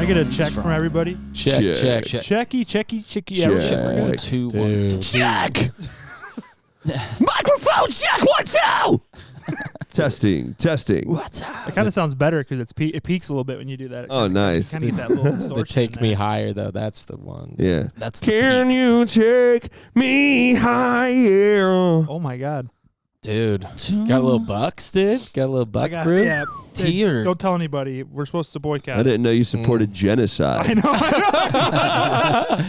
I get a check from everybody? Check. Checky. Yeah, we're good. Check. 1, 2, 1, 2. Check. Microphone check. 1, 2. Testing. What's up? It kind of sounds better because it peaks a little bit when you do that. Oh, nice. You kind of get that little distortion. The take me higher though. That's the one. Yeah. That's the Can peak. you take me higher? Oh my God, Dude. Got a little bucks, dude. Got a little buck brew. Yeah. Tea or- Don't tell anybody. We're supposed to boycott. I didn't know you supported genocide. I know.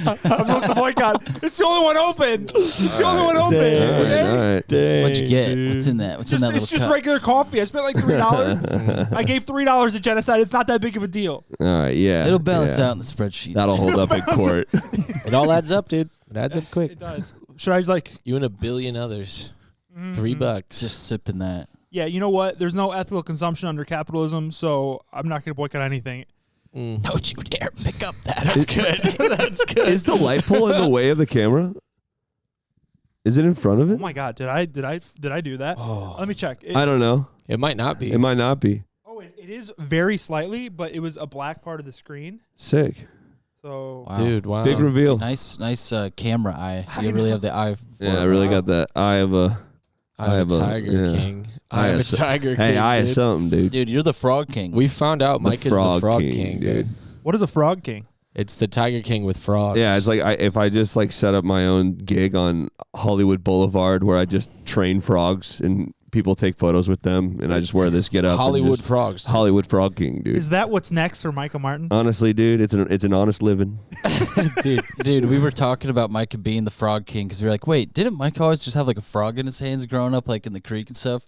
I'm supposed to boycott. It's the only one open. It's the only one open. Okay? All right. Dang, What'd you get? dude. What's in that? What's in that little It's just cup? regular coffee. I spent like $3. I gave $3 to genocide. It's not that big of a deal. All right, yeah. It'll balance yeah. out in the spreadsheets. That'll hold up in court. It all adds up, dude. It adds up quick. It does. Should I like? You and a billion others. $3. Just sipping that. Yeah, you know what? There's no ethical consumption under capitalism, so I'm not going to boycott anything. Don't you dare pick up that. That's good. That's good. Is the light pole in the way of the camera? Is it in front of Oh it? my God, did I do that? Oh. Let me check. I don't know. It might not be. It might not be. Oh, it is very slightly, but it was a black part of the screen. Sick. So Wow. Dude, wow. Big reveal. Nice camera eye. You really have the eye. Yeah, I really got that eye of a... I am a tiger yeah. king. I am a tiger king. Hey, eye of dude. something, dude. Dude, you're the frog king. We found out Mike is the frog king, dude. what is a frog king? It's the Tiger King with frogs. Yeah, it's like if I just like set up my own gig on Hollywood Boulevard where I just train frogs and people take photos with them and I just wear this get up. Hollywood frogs. Hollywood Frog King, dude. Is that what's next for Micah Martin? Honestly, dude, it's an honest living. Dude, we were talking about Micah being the frog king because we were like, wait, didn't Micah always just have like a frog in his hands growing up, like in the creek and stuff?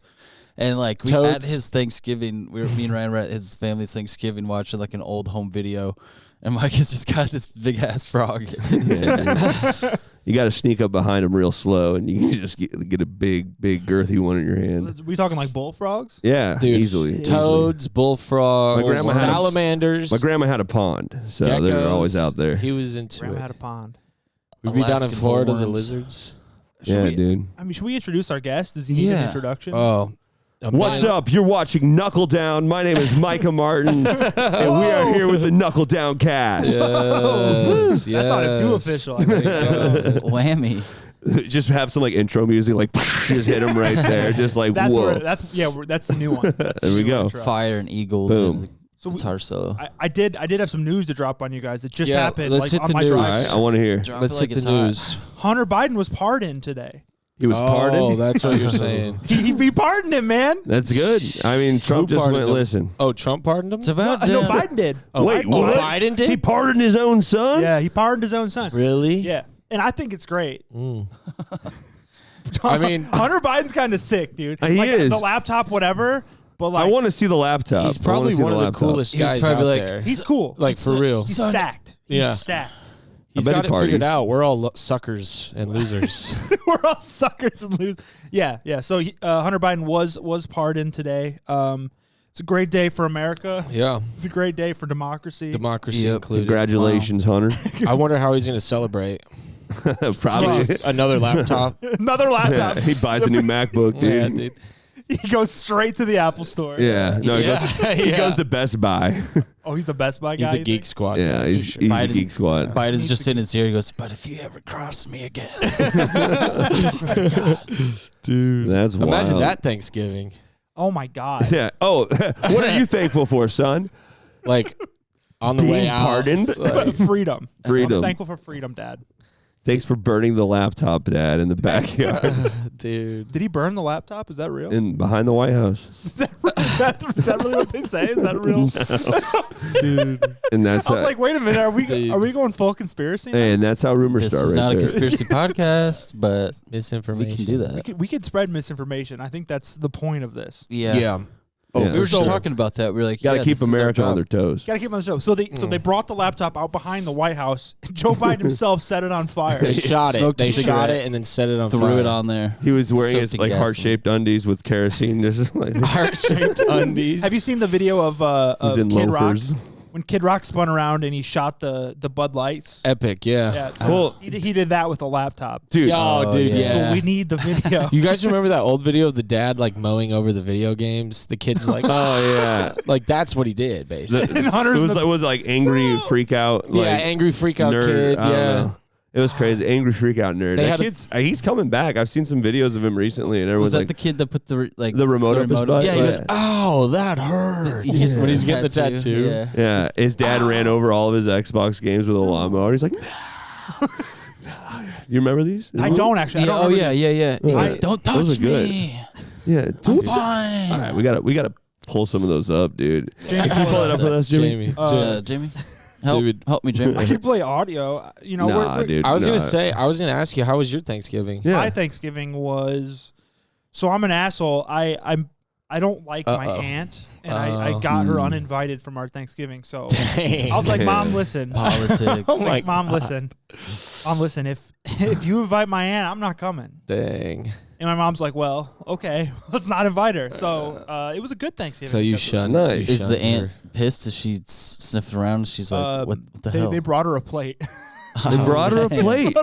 And like we at his Thanksgiving, me and Ryan were at his family's Thanksgiving watching like an old home video, and Micah's just got this big ass frog. In his hand. You got to sneak up behind him real slow, and you can just get a big girthy one in your hand. We talking like bullfrogs? Yeah, Dude, easily. Toads, bullfrogs, My grandma had a- salamanders. My grandma had a pond, so they were geckos. always out there. He was into Grandma it. had a pond. We'd be down in Alaskan Florida, the hornworms. lizards. Should we, dude. I mean, should we introduce our guest? Does he need an Yeah. introduction? Oh. What's up? You're watching Knuckle Down. My name is Micah Martin, and we are here with the Knuckle Down cast. Yes, That sounded too official. I think. Whammy. Just have some like intro music, like just hit him right there, just like That's whoa. where, that's the new one. That's There we the go. intro. Fire and eagles. Boom. And So we- guitar solo. I did have some news to drop on you guys. It just Yeah, happened let's like hit on the my news. All drive. right, I want to hear. Drop Let's it like hit it's the hot. news. Hunter Biden was pardoned today. He was pardoned. Oh, that's what you're saying. He pardoned him, man. That's good. I mean, Trump just pardoned went, him? listen. Oh, Trump pardoned him? It's about No, Biden did. Wait, what? Biden did? He pardoned his own son? Yeah, he pardoned his own son. Really? Yeah, and I think it's great. I mean, Hunter Biden's kind of sick, dude. He like, is. The laptop, whatever. But like, I want to see the laptop. he's I wanna probably see one of the laptop. coolest He was guys probably out like- there. he's cool. Like, for real. He's stacked. He's Yeah. stacked. He's I bet got he it figured parties. out. We're all suckers and losers. We're all suckers and lose. Yeah. So Hunter Biden was pardoned today. It's a great day for America. Yeah. It's a great day for democracy. Democracy Yep. included. Congratulations, Hunter. I wonder how he's going to celebrate. Probably. Another laptop. Another laptop. He buys a new MacBook, dude. Yeah, dude. He goes straight to the Apple store. Yeah. No, Yeah. he goes to Best Buy. Oh, he's a Best Buy guy. He's a you Geek think? Squad Yeah, guy. he's for sure. a Biden's- Geek Squad. Biden's just in his ear. He goes, but if you ever cross me again. Dude. That's wild. Imagine that Thanksgiving. Oh my God. Yeah. Oh, what are you thankful for, son? Like, on the way Being out. pardoned? Freedom. Freedom. I'm thankful for freedom, Dad. Thanks for burning the laptop, Dad, in the backyard Dude. Did he burn the laptop? Is that real? and behind the White House. Is that really what they say? Is that real? Dude. And that's I was like, wait a minute. Dude. Are we going full conspiracy? now? hey, and that's how rumors This start is right not a there. conspiracy podcast, but we Misinformation. can do that. We could spread misinformation. I think that's the point of this. Yeah. Yeah. Oh, We were for just sure. talking about that. We were like, Got to yeah, keep this is our America on job. their toes. Got to keep on the show. So they brought the laptop out behind the White House. Joe Biden himself set it on fire. They shot it. Smoked a They cigarette. shot it and then set it on Threw fire. it on there. He was wearing Soaked his in like gasoline. heart-shaped undies with kerosene. Just like Heart-shaped undies. Have you seen the video of he's in Kid Rock loafers. when Kid Rock spun around and he shot the Bud Lights. Epic, yeah. Yeah, so Cool. he did that with a laptop. Dude. Oh, dude, yeah. yeah. So we need the video. You guys remember that old video of the dad like mowing over the video games? The kid's like, Oh yeah. like that's what he did basically. And Hunter's It was like angry freak out. Like, yeah, angry freak out nerd, kid. I don't Yeah. know. It was crazy. Angry freak out nerd. They That had a- kid's he's coming back. I've seen some videos of him recently, and Was everyone's that like, the kid that put the the remote up his butt? Yeah, he goes, "Oh, that hurts." gets When he's getting the tattoo. Yeah. Yeah, his dad ran over all of his Xbox games with a lawnmower. He's like, no. You remember these? I don't actually. I Yeah, don't oh remember yeah, these. yeah, yeah. He I- goes, don't those touch are good. me. Yeah, dude. Fine. All right, we gotta pull some of those up, dude. Jamie, Can you pull it up with us, Jimmy? Jamie. Jamie, help me, Jamie. I could play audio. You know, Nah, we're, dude. I was nah. gonna say, I was gonna ask you, how was your Thanksgiving? Yeah. my Thanksgiving was. So I'm an asshole. I don't like my aunt, and I got her uninvited from our Thanksgiving. So I was like, Mom, listen. Politics. Oh my Mom, listen. Mom, listen. If you invite my aunt, I'm not coming. Dang. And my mom's like, well, okay, let's not invite her. So it was a good Thanksgiving. So you because of shunned. Nice. you Is the shunned aunt her. pissed? Is she sniffing around? She's like, what the they, hell? They brought her a plate. They brought her a man. plate.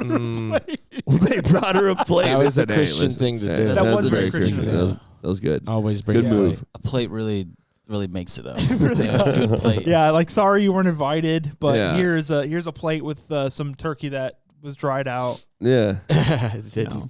They brought her a plate. That was Listen, a hey, Christian listen. thing to Yeah, do. That that's was very very Christian. Christian. That was good. Always bring Good a move. plate. A plate really makes it up. Really Yeah, does. good plate. Yeah, like sorry you weren't invited, but Yeah. here's a plate with some turkey that was dried out. Yeah.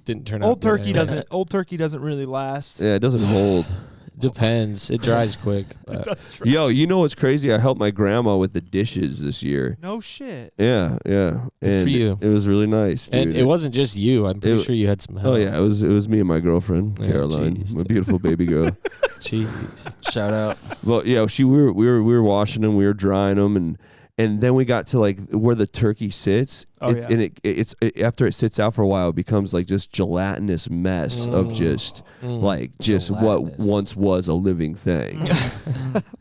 Didn't turn out. Old turkey good. doesn't really last. Yeah, it doesn't hold. Depends. It dries quick. But. That's true. Yo, you know what's crazy? I helped my grandma with the dishes this year. No shit. Yeah, yeah. Good for And you. It was really nice, dude. And it wasn't just you. I'm pretty It- sure you had some help. Oh yeah, it was me and my girlfriend, Yeah, Caroline, jeez. my beautiful baby girl. Jeez. Shout out. Well, yeah, we were washing them, we were drying them, and then we got to like where the turkey sits. Oh, it's, yeah. And it's after it sits out for a while, it becomes like this gelatinous mess of just like just what Gelatinous. once was a living thing.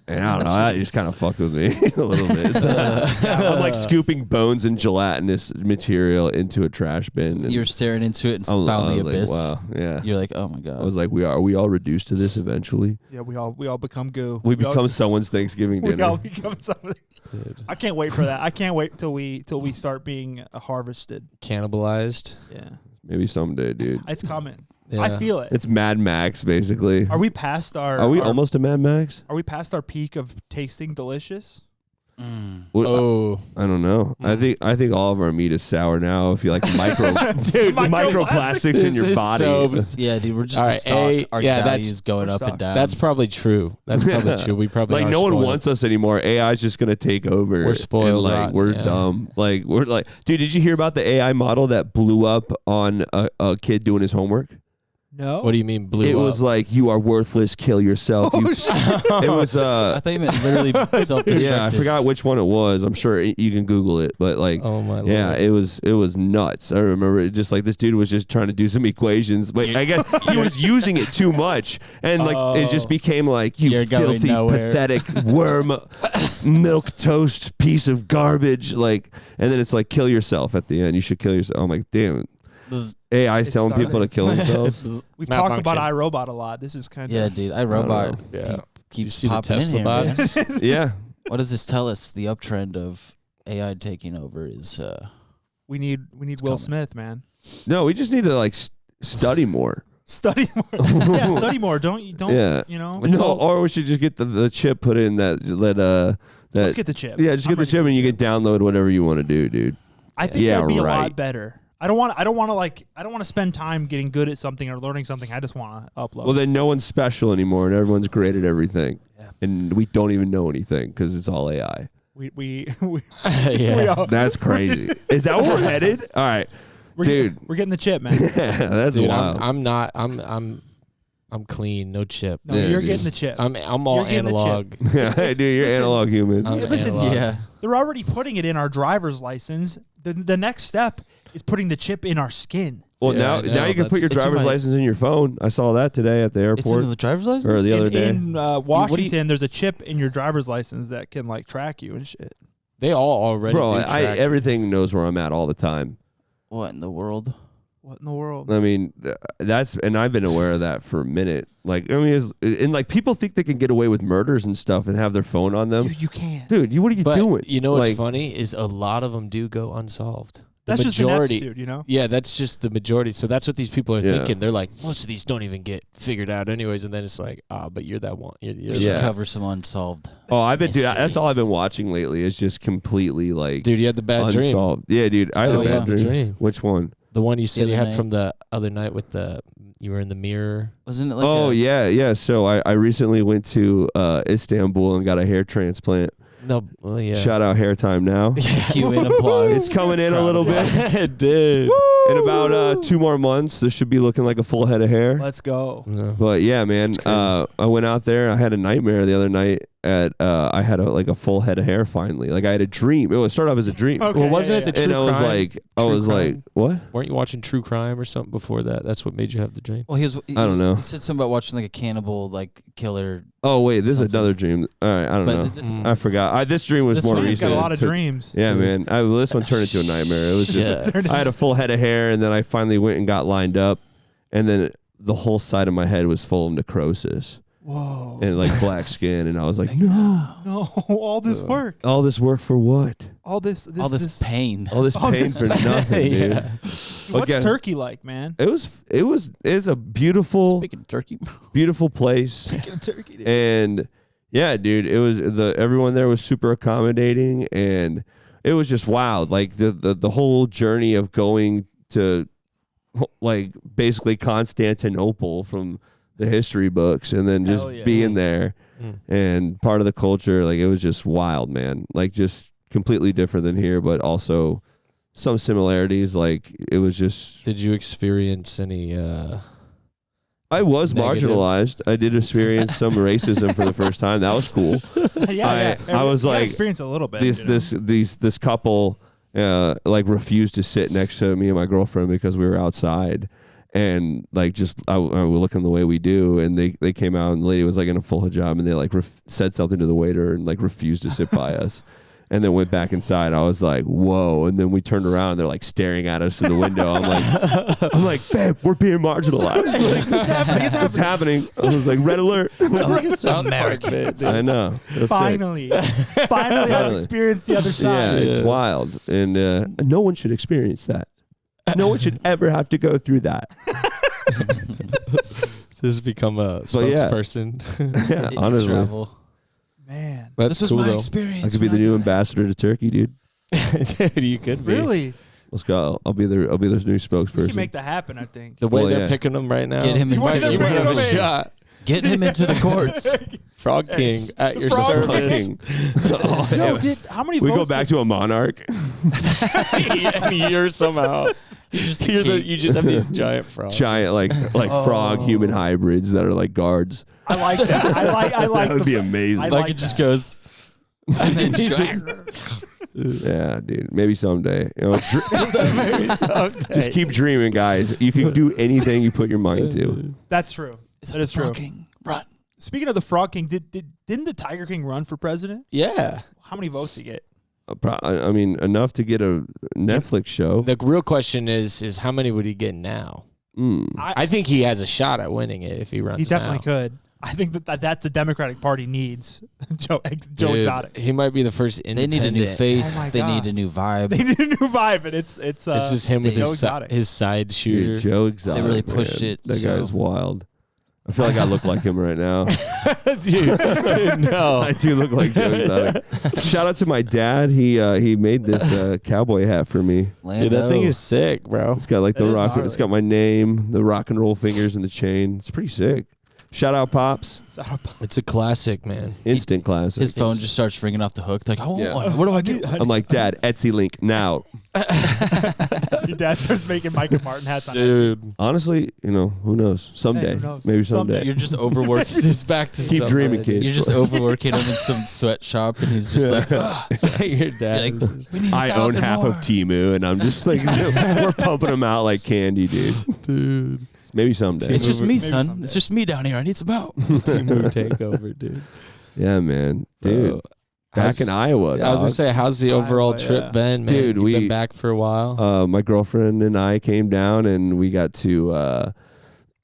And I don't know, that just kind of fucked with me a little bit. So, I'm like scooping bones and gelatinous material into a trash bin. And You're staring into it and I was found the like, abyss. wow, yeah. You're like, oh my god. I was like, are we all reduced to this eventually? Yeah, we all become goo. We all- become someone's Thanksgiving we all dinner. become something. I can't wait for that. I can't wait till we start being harvested. Cannibalized. Yeah, Maybe someday, dude. it's coming. Yeah. I feel it. It's Mad Max, basically. Are we past our? Are we our- almost to Mad Max? Are we past our peak of tasting delicious? What- Oh. I don't know. I think all of our meat is sour now. If you like microplastics in your This is body. so- Yeah, dude, we're just All a right, stock. Our yeah, values that's- going we're up and stuck. down. That's probably true. That's probably true. We probably Like are no one spoiled. wants us anymore. AI's just gonna take over. We're spoiled And, like rotten, we're yeah. dumb. Like we're like, dude. Did you hear about the AI model that blew up on a kid doing his homework? No. What do you mean blew It up? was like, you are worthless. Kill yourself. You- it was I thought you meant literally self-destructive. yeah. I forgot which one it was. I'm sure you can Google it, but like. Oh my Yeah, lord. it was nuts. I remember it just like this dude was just trying to do some equations, but I guess he was using it too much, and like it just became like, you You're going filthy, nowhere. pathetic worm, milk toast piece of garbage. Like, and then it's like, kill yourself at the end. You should kill yourself. I'm like, damn. AI's It's telling starting. people to kill themselves. We've talked about Malfunction. iRobot a lot. This is kind of Yeah, dude, iRobot Yeah. keeps see the popping in Tesla here, man. bots? Yeah, What does this tell us? The uptrend of AI taking over is we need Will coming. Smith, man. no, we just need to like study more. Study more. Yeah, study more. Don't Yeah. you know? No, or we should just get the chip put in that Let's get the chip. yeah, just I'm get the ready chip for and you the can download whatever you want to do, dude. I think Yeah, that'd be a lot right. better. I don't want to spend time getting good at something or learning something. I just want to upload. Well, then no one's special anymore, and everyone's great at everything. Yeah. And we don't even know anything because it's all AI. we Yeah. all, That's crazy. Is that where we're headed? All right, dude. we're getting the chip, man. That's Dude, wild. I'm not. I'm clean. No chip. No, Yeah, you're dude. getting the chip. I'm all You're getting the analog. Hey, dude, you're analog human. I'm Listen, analog. yeah. They're already putting it in our driver's license. The next step is putting the chip in our skin. Well, Yeah, I now know, you can put your it's in driver's my- license in your phone. I saw that today at the It's in airport the driver's license? or the other day. In Washington, there's a chip in your driver's license that can like track you and shit. They all already Bro, do track. everything knows where I'm at all the time. What in the world? What in the world? I mean, and I've been aware of that for a minute. Like, I mean, and like people think they can get away with murders and stuff and have their phone on them. Dude, you can't. Dude, what are you doing? You know what's funny is a lot of them do go unsolved. The That's majority, just an aptitude, you know? Yeah, that's just the majority. So that's what these people are thinking. They're like, most of these don't even get figured out anyways. And then it's like, but you're that one. You're cover some unsolved. Oh, I've been dude, that's all I've been watching lately. Is just completely like, dude, you had the bad unsolved. dream. Yeah, dude, I had a bad dream. dream. Which one? The one you said you had night. from the other night with you were in the mirror. Wasn't it like yeah. So I recently went to Istanbul and got a hair transplant. No, well, yeah. Shout out Hair Time Now. cue and applause. It's coming in a little bit. It did. In about 2 more months, this should be looking like a full head of hair. Let's go. No. But yeah, man, I went out there. I had a nightmare the other night. I had a full head of hair finally. Like I had a dream. It started off as a dream. Okay, well, wasn't it the true and crime? I was like, what? Weren't you watching True Crime or something before that? That's what made you have the dream. Well, I don't know. He said something about watching like a cannibal like killer. Oh wait, this is another dream. All right, I don't know. I forgot. This dream was more He's recent. got a lot of dreams. Yeah, man. This one turned into a nightmare. It was just I had a full head of hair, and then I finally went and got lined up, and then the whole side of my head was full of necrosis. Whoa. And like black skin, and I was like, no, all this work. all this work for what? All this pain. All this pain for nothing, dude. What's Turkey like, man? It's a beautiful, Speaking of turkey, beautiful place. Speaking of Turkey, dude. And yeah, dude, it was everyone there was super accommodating, and it was just wild. Like the whole journey of going to like basically Constantinople from the history books, and then just being there and part of the culture. Like it was just wild, man. Like just completely different than here, but also some similarities. Like it was just. Did you experience any? I was negative? Marginalized. I did experience some racism for the first time. That was cool. I was like, experienced a little bit. This couple like refused to sit next to me and my girlfriend because we were outside. And like I was looking the way we do, and they came out, and the lady was like in a full hijab, and they like said something to the waiter and like refused to sit by us, and then went back inside. I was like, whoa! And then we turned around, and they're like staring at us through the window. I'm like, babe, we're being marginalized. Like, it's happening. I was like, red alert. It's like a South Park. I know. Finally, I've experienced the other side. Yeah, it's wild, and no one should experience that. No one should ever have to go through that. Just become a spokesperson. Yeah, honestly. travel. Man, That's This was cool, my though. experience. I could be the new ambassador to Turkey, dude. Dude, you could be. really? Let's go. I'll be their new We spokesperson. can make that happen. I think. The way Well, they're yeah. picking them right now. Get him you in- might They're you might bringing have a him in. shot. Get him into the courts. Frog King at your Frog service. King. Yo, how many We votes go back to a monarch. And you're somehow. You just have these giant frogs. Giant like frog human hybrids that are like guards. I like that. I like That would be amazing. I Like like it just that. goes. And then Yeah, dude. Maybe someday. You know, just keep dreaming, guys. You can do anything you put your mind to. That's true. That is true. King, run. Speaking of the Frog King, didn't the Tiger King run for president? Yeah. How many votes did he get? I mean, enough to get a Netflix show. The real question is how many would he get now? I think he has a shot at winning it if he runs. He definitely now. could. I think that the Democratic Party needs Joe Dude, Exotic. he might be the first They independent. need a new face. Oh my they God. need a new vibe. They need a new vibe, and it's It's just him with Joe his Exotic. his side shooter. Dude, Joe Exotic. They really pushed man. it, That so- guy is wild. I feel like I look like him right now. Dude, no. I do look like Joe Exotic. Shout out to my dad. He made this cowboy hat for me. Lando. Dude, that thing is sick, bro. It's got like That the is rock. gnarly. It's got my name, the rock and roll fingers, and the chain. It's pretty sick. Shout out Pops. It's a classic, man. Instant classic. His phone just starts ringing off the hook. Like, I want Yeah. one. What do I get? I'm like, Dad, Etsy link now. Your dad starts making Micah Martin hats on Etsy. Dude. Honestly, who knows? Someday. Hey, who knows? Maybe someday. Someday. You're just overworking. Just back to Keep dreaming, kid. You're just overworking him in some sweatshop, and he's just like, "Ah." Your dad. You're like, we need I own 1,000 half more. of Timu, and I'm just like, we're pumping them out like candy, dude. Maybe someday. It's just me, Maybe son. someday. It's just me down here. I need some help. Timu takeover, dude. Yeah, man. Dude. back in Iowa. I was gonna say, how's the overall trip been, man? Dude, You've been back for a while. My girlfriend and I came down, and we got to.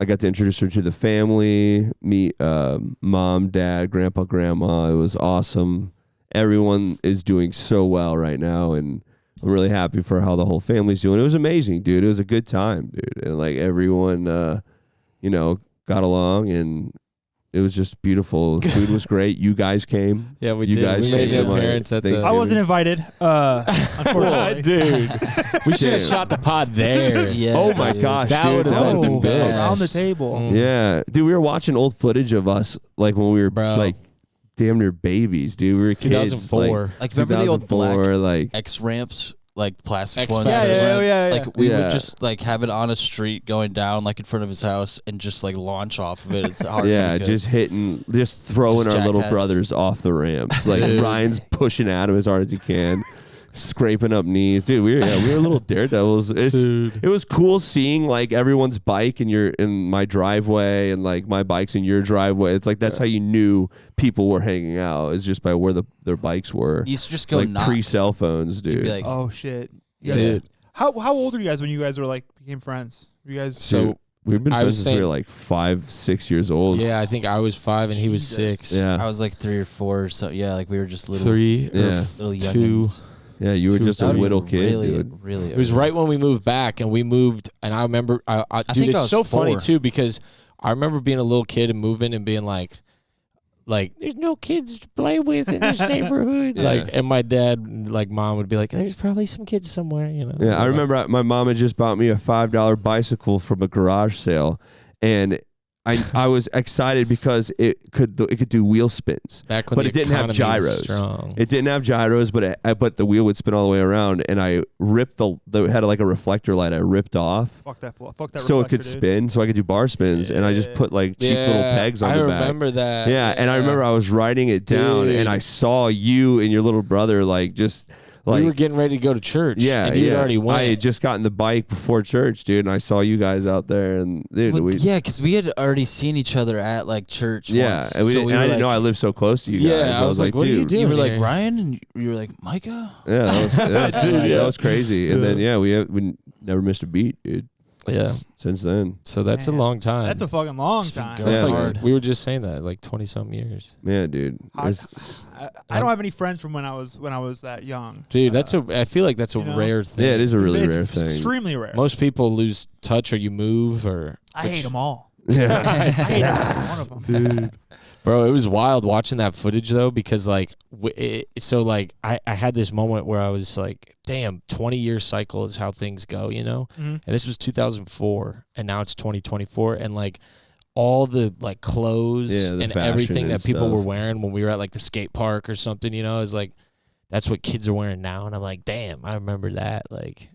I got to introduce her to the family, meet mom, dad, grandpa, grandma. It was awesome. Everyone is doing so well right now, and I'm really happy for how the whole family's doing. It was amazing, dude. It was a good time, dude. And like everyone, got along, and it was just beautiful. The food was great. You guys came. Yeah, we did. You guys made your parents at the. I wasn't invited, unfortunately. Dude, we should have shot the pod there. Yeah. Oh my gosh, that dude, would have been the best. Around the table. Yeah, dude, we were watching old footage of us like when we were like damn near babies, dude. We were kids. 2004. Like remember the old black like X ramps? Like plastic X ones. Yeah. Like we would just like have it on a street going down like in front of his house and just like launch off of it. It's hard. just throwing our little brothers off the ramps. Like Ryan's pushing at him as hard as he can, scraping up knees. Dude, we were little daredevils. It was cool seeing like everyone's bike in my driveway and like my bike's in your driveway. It's like that's how you knew people were hanging out. It's just by where their bikes were. You used to just go like pre-cell phones, dude. Like, oh shit. Dude. How old are you guys when you guys were like became friends? You guys we've been friends since we were like 5-6 years old. Yeah, I think I was 5 and he was 6. Yeah, I was like 3 or 4 or so. Yeah, like we were just little 3 or little 2. youngins. Yeah, you were just a little kid, really, dude. Really, it was right when we moved back, and I remember, dude, it's so funny too because I remember being a little kid and moving and being like, there's no kids to play with in this neighborhood. Yeah. Like, and my dad, like, mom would be like, there's probably some kids somewhere, you know. Yeah, I remember my mom had just bought me a $5 bicycle from a garage sale, and I was excited because it could do wheel spins, back when but it didn't have gyros. It didn't have gyros, but the wheel would spin all the way around, and I ripped it had like a reflector light. I ripped off. Fuck that so it could spin, so I could do bar spins, and I just put like cheap little pegs on the back. I remember that. Yeah, and I remember I was riding it down, and I saw you and your little brother like just. Like, we were getting ready to go to church. Yeah, and you already went. I had just gotten the bike before church, dude, and I saw you guys out there, and dude, because we had already seen each other at like church. Yeah, once. and I didn't know I lived so close to you guys. Yeah, I was like, what dude, are you doing? You were like here? Ryan, and you were like Micah. Yeah, that was crazy. And then we never missed a beat, dude. Yeah, since then. So that's a long time. That's a fucking long time. That's like we were just saying that, like 20-some years. Yeah, dude. I don't have any friends from when I was that young. Dude, I feel like that's a rare thing. Yeah, it is a really rare thing. Extremely rare. Most people lose touch or you move or. I hate them all. Yeah, I hate every one of them. Dude. Bro, it was wild watching that footage though because like I had this moment where I was like, damn, 20-year cycle is how things go, you know? Mm-hmm. And this was 2004 and now it's 2024 and like all the like clothes and everything that people were wearing when we were at like the skate park or something, you know, is like that's what kids are wearing now and I'm like, damn, I remember that. Like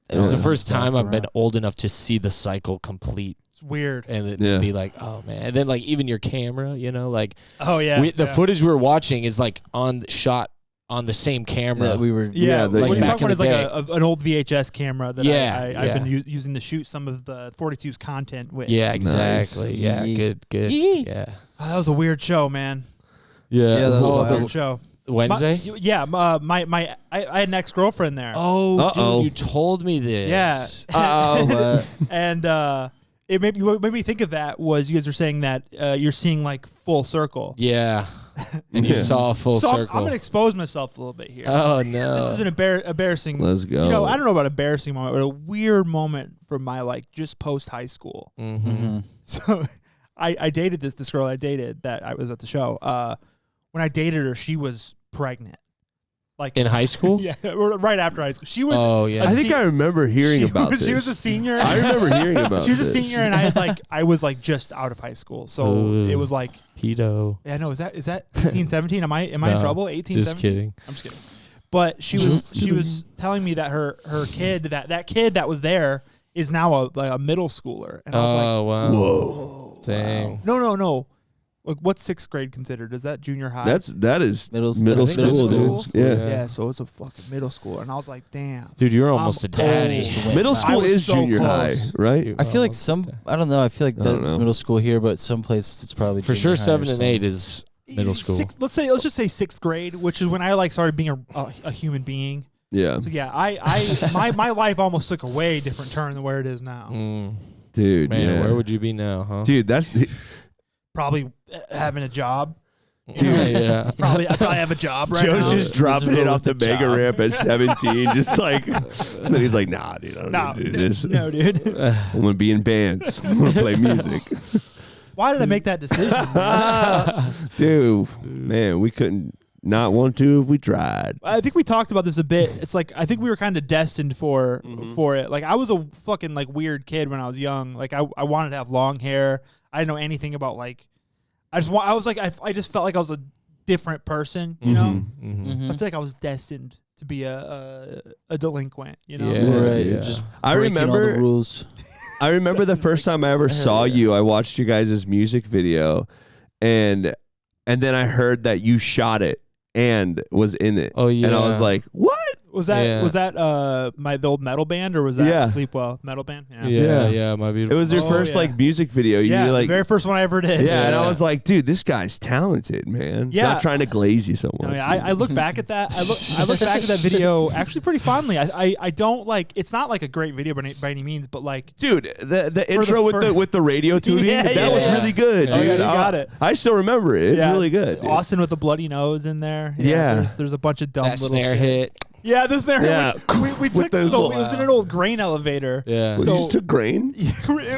it was the first time I've been old enough to see the cycle complete. It's weird. And it'd be like, oh, man. And then, like, even your camera, you know, like. Oh, yeah. The footage we were watching is, like, shot on the same camera. That we were. Yeah. like what you're talking about is like an old VHS camera that I've been using to shoot some of the 42's content with. Yeah, exactly. Nice. Yeah, good. Yeah. Oh, that was a weird show, man. Yeah, that was a weird show. Wednesday? I had an ex-girlfriend there. Oh, dude, you told me this. Yeah. And what made me think of that was you guys were saying that you're seeing like full circle. Yeah. And you saw a full circle. I'm going to expose myself a little bit here. Oh, no. This is an embarrassing. Let's go. You know, I don't know about embarrassing moment, but a weird moment from my like just post high school. Mm-hmm. So I dated this girl I dated that I was at the show. When I dated her, she was pregnant. Like in high school? Yeah, right after high school. She was. Oh yeah. I think I remember hearing about this. She was a senior. I remember hearing about. She was a senior, and I was like just out of high school, so it was like pedo. Yeah, no, is that 18, 17? Am I in trouble? 18, just 17? kidding. I'm just kidding. But she was telling me that her kid that kid that was there is now a middle schooler, and I was like, wow. Whoa, dang. Wow. No. Like, what's 6th grade considered? Is that junior high? That is middle school, dude. Yeah, so it's a fucking middle schooler, and I was like, damn, dude, you're almost a daddy. Middle school is so junior high, right? I feel like I don't know. I feel like that's middle school here, but some places it's probably for sure. 7 and something. 8 is middle school. Let's just say 6th grade, which is when I like started being a human being. Yeah. So yeah, my life almost took a way different turn than where it is now. Dude, man, where would you be now, huh? Dude, that's probably having a job. Dude, yeah. I probably have a job right Joe's now. just dropping it off the mega job. ramp at 17, just like, and then he's like, nah, dude, I don't need to do this. No, dude. I'm gonna be in bands. I'm gonna play music. Why did I make that decision? Dude, man, we couldn't not want to if we tried. I think we talked about this a bit. It's like I think we were kind of destined for it. Like I was a fucking like weird kid when I was young. Like I wanted to have long hair. I didn't know anything about like. I just felt like I was a different person. You know. So I feel like I was destined to be a delinquent. You know. Yeah, right. yeah. Just I breaking all remember the rules. I remember the first time I ever saw you. I watched you guys' music video, and then I heard that you shot it and was in it. Oh yeah. And I was like, what? Was that the old metal band or was that Sleepwell metal band? Yeah, my beautiful. It was your first like music video. You the like very first one I ever did. and I was like, dude, this guy's talented, man. Yeah. Not trying to glaze you so much. I look back at that. I look back at that video actually pretty fondly. I don't like. It's not like a great video by any means, but like, dude, the intro with the radio tuning that was really good. Oh, dude. yeah, you got it. I still remember it. It's really good. Dude. Austin with the bloody nose in there. Yeah. There's a bunch of dumb that little snare shit. hit. Yeah, the snare. Yeah. We took. those So little- it was in an old grain elevator. Yeah. So, you just took grain?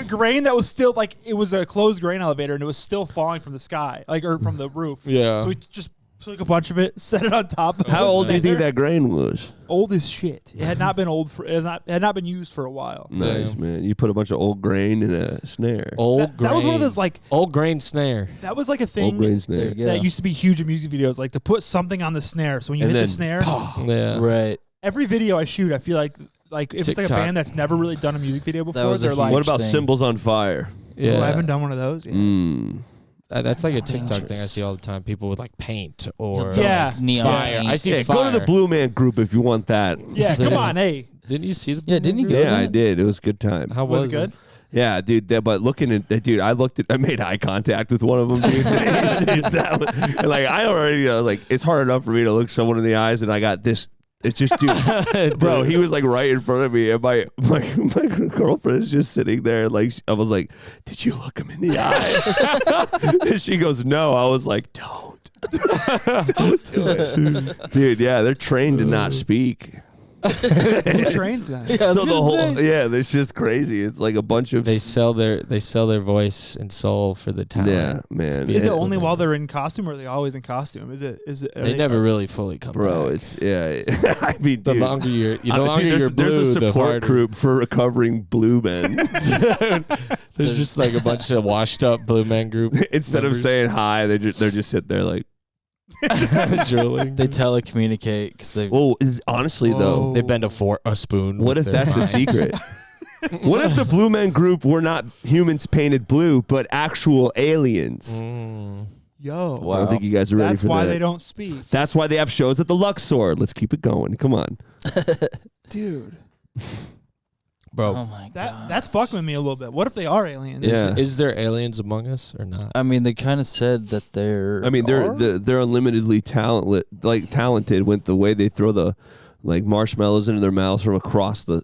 Grain that was still like it was a closed grain elevator and it was still falling from the sky, like or from the roof. Yeah. So we just took a bunch of it, set it on top. Of How the old do you think snare. that grain was? Old as shit. It had not been it had not been used for a while. Nice, man. You put a bunch of old grain in a snare. That was one of those like old grain snare. that was like a Old thing grain snare. that used to be huge in music videos, like to put something on the snare. So when you And hit the then, snare, Yeah. Right. every video I shoot, I feel like if it's like a TikTok. band that's never really done a music video before, was a they're like, What about thing. Cymbals on Fire? Yeah. oh, I haven't done one of those yet. That's like a TikTok thing I Dangerous. see all the time. People with like paint or Yeah. Neon. fire. I see Yeah, fire. go to the Blue Man Group if you want that. Yeah, come on, hey. Didn't you see the? Yeah, didn't you Blue go Man Yeah, I that? did. It was a good time. How Was was it good? Yeah, dude. But looking at that, dude, I made eye contact with one of them, dude. And like I already know, like it's hard enough for me to look someone in the eyes, and I got this. It's just, dude, bro. He was like right in front of me, and my girlfriend is just sitting there. Like I was like, "Did you look him in the eye?" And she goes, "No." I was like, "Don't do it, dude." Yeah, they're trained to not speak. Who trains them? So the whole it's just crazy. It's like a bunch of They sell their voice and soul for the talent. yeah, man. Is it only while they're in costume, or are they always in costume? Is it? Are They never really fully come Bro, back. it's I mean, The dude, longer you're, the dude, longer there's, you're blue, there's a the support harder. group for recovering blue men. There's just like a bunch of washed up Blue Man Group. Instead of members saying hi, they're just sitting there like. drooling. They telecommunicate because they. Well, honestly though, They bend a spoon. what with if their that's the mind. secret? What if the Blue Men Group were not humans painted blue, but actual aliens? Yo, I don't think you guys are ready that's for why that. they don't speak, That's why they have shows at the Luxor. Let's keep it going. Come on. dude. Bro, Oh my god. That's fucking with me a little bit. What if they are aliens? Yeah. is there aliens among us or not? I mean, they kind of said that they're. I mean, they're unlimitedly talented with the way they throw the like marshmallows into their mouths from across the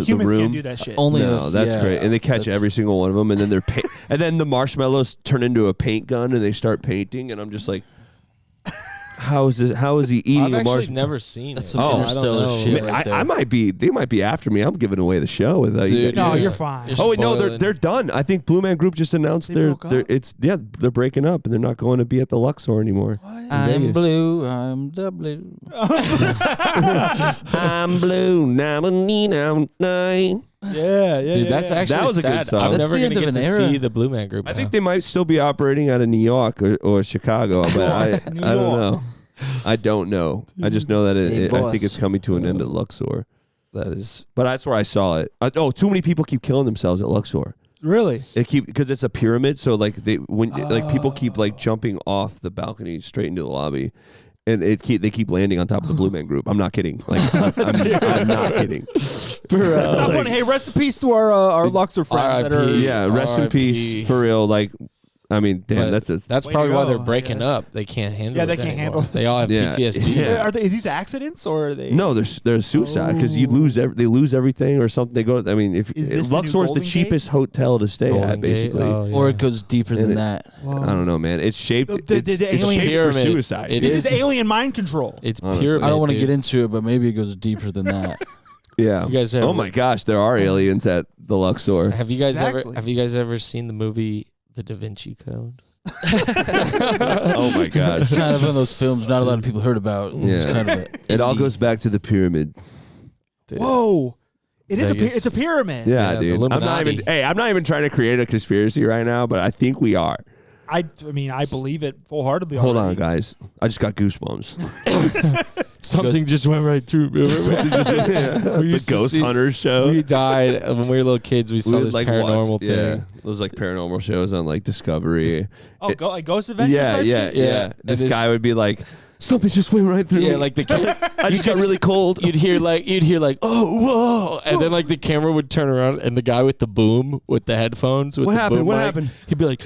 humans room. can't do that shit. only. No, that's great. And they catch every single one of them, and then they're and then the marshmallows turn into a paint gun, and they start painting, and I'm just like, how is he eating I've a actually marshmallow? never seen That's it. some I don't interstellar know. shit. Man, right there. I might be. They might be after me. I'm giving away the show. Dude, No, yeah. you're fine. You're Oh wait, no, spoiling. they're done. I think Blue Man Group just announced They they're broke up? they're breaking up, and they're not going to be at the Luxor anymore. I'm Vegas. blue. I'm the blue. I'm blue, now nine. Yeah, Dude, that's actually That was a good sad. song. I'm That's never the gonna end get of to an era. see the Blue Man Group. I now. think they might still be operating out of New York or Chicago, but I don't know. I don't know. I just know that Hey, I think boss. it's coming to an end at Luxor. that is. But that's where I saw it. Too many people keep killing themselves at Luxor. really. Because it's a pyramid, so like people keep like jumping off the balcony straight into the lobby, and they keep landing on top of the Blue Man Group. I'm not kidding. Like I'm not kidding. It's not funny. Hey, rest in peace to our Luxor friends that are. RIP. Yeah, rest in RIP. peace for real. Like I mean, damn, But that's Way probably to why go, they're I breaking guess. up. They can't handle Yeah, it they can't anymore. handle They all have Yeah. PTSD. Yeah. Are these accidents or are they? No, there's suicide because you lose they lose everything or something. They go. I mean, if Is this the new Luxor's the Golden cheapest hotel to stay Golden at, Gate? basically. Oh, yeah. Or it goes deeper And than it- that. Whoa. I don't know, man. It's shaped. The It's alien shaped for pyramid. suicide. It This is. is alien mind control. It's Honestly. pyramid. I don't want to dude. get into it, but maybe it goes deeper than that. Yeah. You guys have- Oh my gosh, there are aliens at the Luxor. Have you guys Exactly. ever seen the movie The Da Vinci Code? Oh my It's gosh. kind of one of those films not a lot of people heard about. It's Yeah. kind of It all indie. goes back to the pyramid. Dude. Whoa. It is Vegas. it's a pyramid. Yeah, Yeah, dude. I'm not Illuminati. even. Hey, I'm not even trying to create a conspiracy right now, but I think we are. I mean, I believe it full-heartedly. Hold on, already. guys. I just got goosebumps. Something just went right through me. The used to Ghost see- Hunters show. We died when we were little kids. We saw would, this like, paranormal watch- thing. Yeah, those like paranormal shows on like Discovery. Oh, like Ghost Adventures. Yeah, type yeah, shit? yeah, Yeah. This And this- guy would be like, something just went right through. Yeah, me. like the I just got really cold. you'd hear like oh whoa, and then like the camera would turn around and the guy with the boom with the headphones. With What the happened? boom What mic, happened? He'd be like,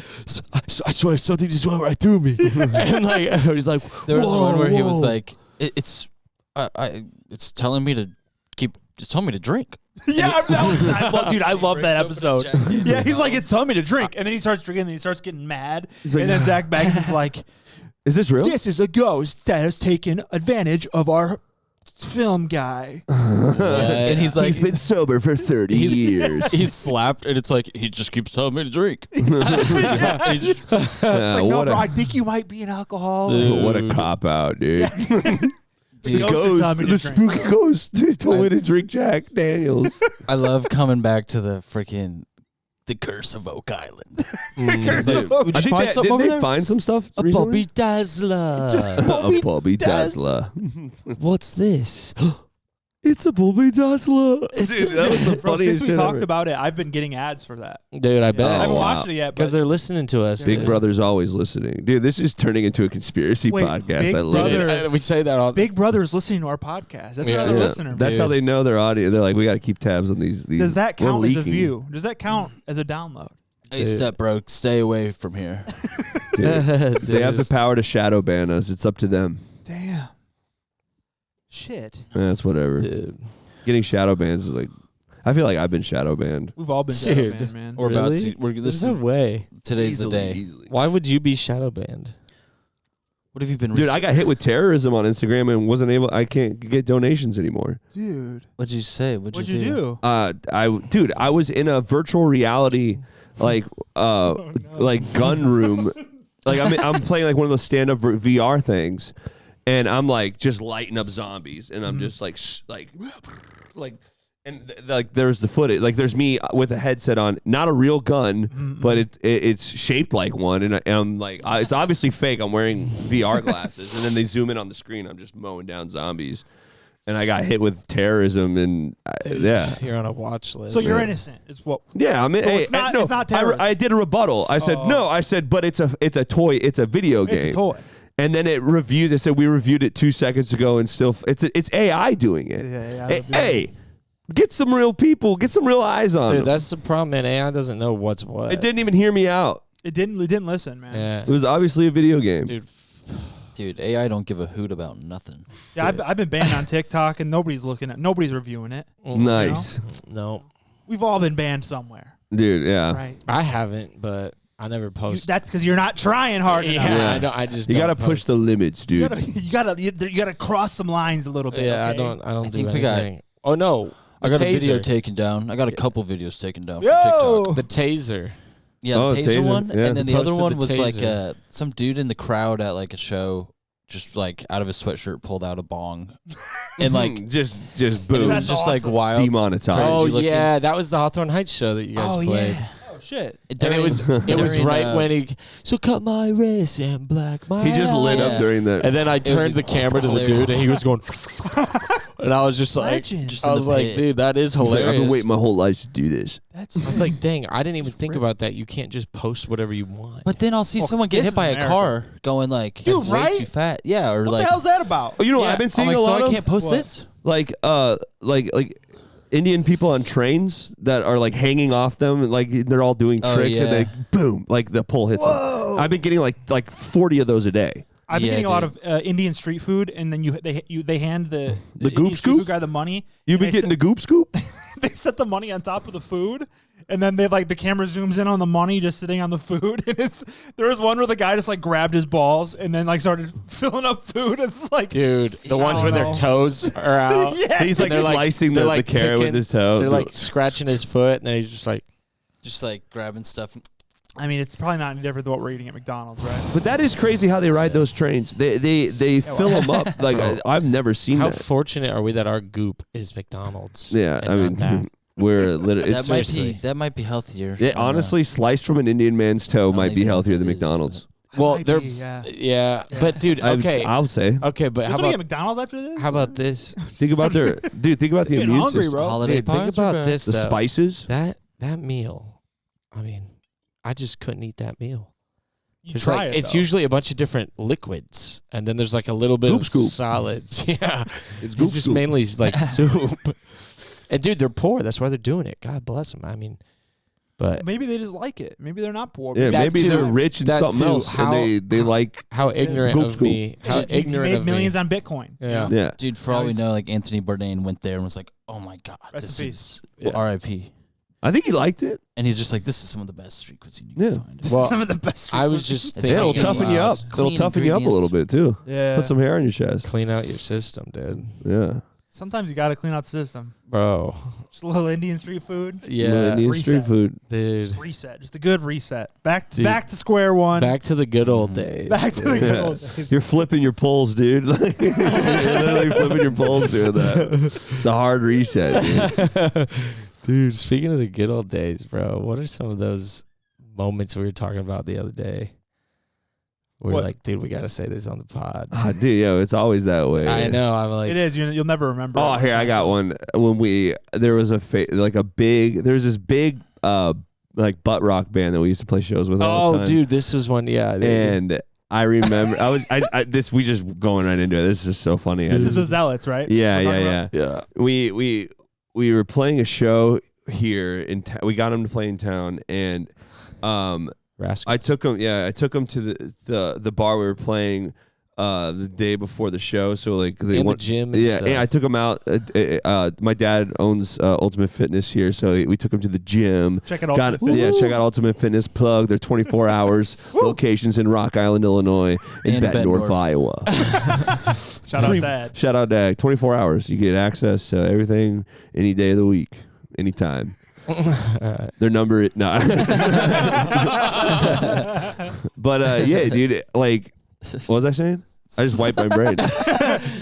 I swear something just went right through me, and like he's like, There was whoa, one where he was whoa. like, it's telling me to it's telling me to drink. Yeah, I love that episode. Yeah, he's like, it's telling me to drink. And then he starts drinking and he starts getting mad. He's like, and then Zach Bagans is like, Is this real? this is a ghost that has taken advantage of our film guy. And he's like, He's been sober for 30 years. he's slapped, and it's like he just keeps telling me to drink. Yeah, Like, no, what, bro, I a, think you might be an alcoholic. Dude. what a cop out, dude. The ghost is telling me to the drink. spooky ghost told me to drink Jack Daniels. I love coming back to the freaking the Curse of Oak Island. Curse Like, of Oak- would I you think find something did over they there? find some stuff a recently? Bobby Dazzler. A Bobby Dazzler. What's this? It's a Bobby Dazzler. Dude, that was the Bro, funniest since we shit talked ever. about it, I've been getting ads for that. Dude, I bet. I haven't wow. watched it yet. Because But they're listening to us. Big Yeah. Brother's always listening. Dude, this is turning into a conspiracy Wait, podcast. Big I love Brother- it. We say that all. Big Brother's listening to our podcast. That's Yeah. another Yeah. listener. That's Dude. how they know their audience. They're like, we got to keep tabs on these. Does that we're count as a leaking. view? Does that count as a download? Hey, step bro, stay away from here. Dude, they have the power to shadow ban us. It's up to them. Damn. Shit. That's whatever. Dude. Getting shadow bans is like, I feel like I've been shadow banned. We've all been Dude. shadow banned, man. We're about Really? to. This There's is no way. today's the day. Why would you be shadow banned? What have you been? Dude, I got hit with terrorism on Instagram and wasn't able. I can't get donations anymore. Dude. What'd you say? What'd you do? I was in a virtual reality like like gun room. Like I'm playing like one of those stand up VR things, and I'm like just lighting up zombies, and I'm just like and like there's the footage, like there's me with a headset on, not a real gun, but it's shaped like one, and I'm like it's obviously fake. I'm wearing VR glasses, and then they zoom in on the screen. I'm just mowing down zombies, and I got hit with terrorism, and yeah. You're on a watch list. So you're innocent. Is what? Yeah, I mean, So hey, it's not- no, it's not terrorism. I did a rebuttal. I said no. I said, but it's a toy. It's a video game. It's a toy. And then it reviews. I said we reviewed it 2 seconds ago, and still it's AI doing it. Yeah, Hey, get some real people. Get some real eyes on Dude, them. that's the problem, man. AI doesn't know what's what. It didn't even hear me out. It didn't listen, man. Yeah. It was obviously a video game. Dude, AI don't give a hoot about nothing. Yeah, I've been banned on TikTok, and nobody's reviewing it. Nice, No. We've all been banned somewhere, dude. Yeah, right? I haven't, but I never post. That's because you're not trying hard enough. Yeah, I just you don't gotta push post. the limits, dude. You gotta cross some lines a little bit. Yeah, okay? I don't do think we got- anything. Oh no. I got The a video taser. taken down. I got a couple videos taken down from Yo! TikTok. The taser. Yeah, Oh, the taser, taser. one, Yeah. and then the other Posted one the was like taser. some dude in the crowd at like a show, just like out of his sweatshirt pulled out a bong, and like just it boom, was just like awesome. wild. demonetized. Oh looking. yeah, that was the Hawthorne Heights show that you guys played. Oh shit. And During- it was during, right when he cut my wrist and black my He just lit Yeah. up during the. and then I was turned the camera to the hilarious. dude and he was going and I was just like Legend. Just I in was the like, pit. dude, that is He's like, hilarious. I've been waiting my whole life to do this. I was like, dang, I didn't even think about that. You can't just post whatever you want. But then I'll see Well, someone get this hit is by America. a car going like, Dude, "That's way right? too fat." Yeah, or What like, the hell's that about? Oh, you know what yeah. I've been seeing I'm like, a lot so of? I can't post What? this. like Indian people on trains that are like hanging off them, like they're all doing tricks, and they boom, like the pole hits them. I've been getting like 40 of those a day. I've been getting a lot of Indian street food, and then they hand the goop scoop guy the money. You've been getting the goop scoop? They set the money on top of the food, and then they the camera zooms in on the money just sitting on the food. And there was one where the guy just grabbed his balls and then started filling up food. It's dude, the ones where their toes are out. Yeah, he's slicing the carrot with his toe. They're scratching his foot, and then he's just grabbing stuff. I mean, it's probably not any different than what we're eating at McDonald's, right? But that is crazy how they ride those trains. They fill them up. I've never seen that. How fortunate are we that our goop is McDonald's? Yeah, I mean, we're literally. That might be healthier. Yeah, honestly, sliced from an Indian man's toe might be healthier than McDonald's. Well, yeah, but dude, okay, I would say okay, but how about McDonald's after this? How about this? Think about think about the immune system. Bro. Holiday Dude, think about this. The spices. That meal. I mean, I just couldn't eat that meal. It's though. usually a bunch of different liquids, and then there's a little bit of solids. Yeah, it's just mainly soup. And dude, they're poor. That's why they're doing it. God bless them. I mean, but maybe they just like it. Maybe they're not poor. Yeah, maybe they're rich in something else, and they like how ignorant of me. How ignorant made of millions me. on Bitcoin. Yeah. Dude, for all we know, Anthony Bourdain went there and was like, "Oh my God, rest in peace." R.I.P." I think he liked it, and he's just like, "This is some of the best street cuisine you can find." This is some of the best. Street I was just thinking, it'll toughen you up. It'll toughen you up a little bit too. Yeah, put some hair on your chest. Clean out your system, dude. Yeah. Sometimes you got to clean out the system, bro. Just a little Indian street food. Yeah, Indian street food, dude. Just reset, just a good reset. Back to square one. Back to the good old days. Back to the good old days. You're flipping your poles, dude. You're literally flipping your poles doing that. It's a hard reset, dude. Speaking of the good old days, bro, what are some of those moments we were talking about the other day? We're like, dude, we got to say this on the pod. Dude, it's always that way. I know. I'm like, it is. You'll never remember. Oh, here, I got one. When there was this big butt rock band that we used to play shows with all the time. Oh, dude, this was one. Yeah. And I remember, we just going right into it. This is so funny. This is the Zealots, right? Yeah. We were playing a show here in we got them to play in town, and I took them to the bar we were playing the day before the show. So the gym. And stuff. And I took them out. My dad owns Ultimate Fitness here, so we took them to the gym. Check out check out Ultimate Fitness. Plug. They're 24 hours. Locations in Rock Island, Illinois, and Bettendorf, Iowa. Shout out Dad. 24 hours. You get access to everything any day of the week, anytime. Their number but yeah, dude, what was I saying? I just wiped my brain.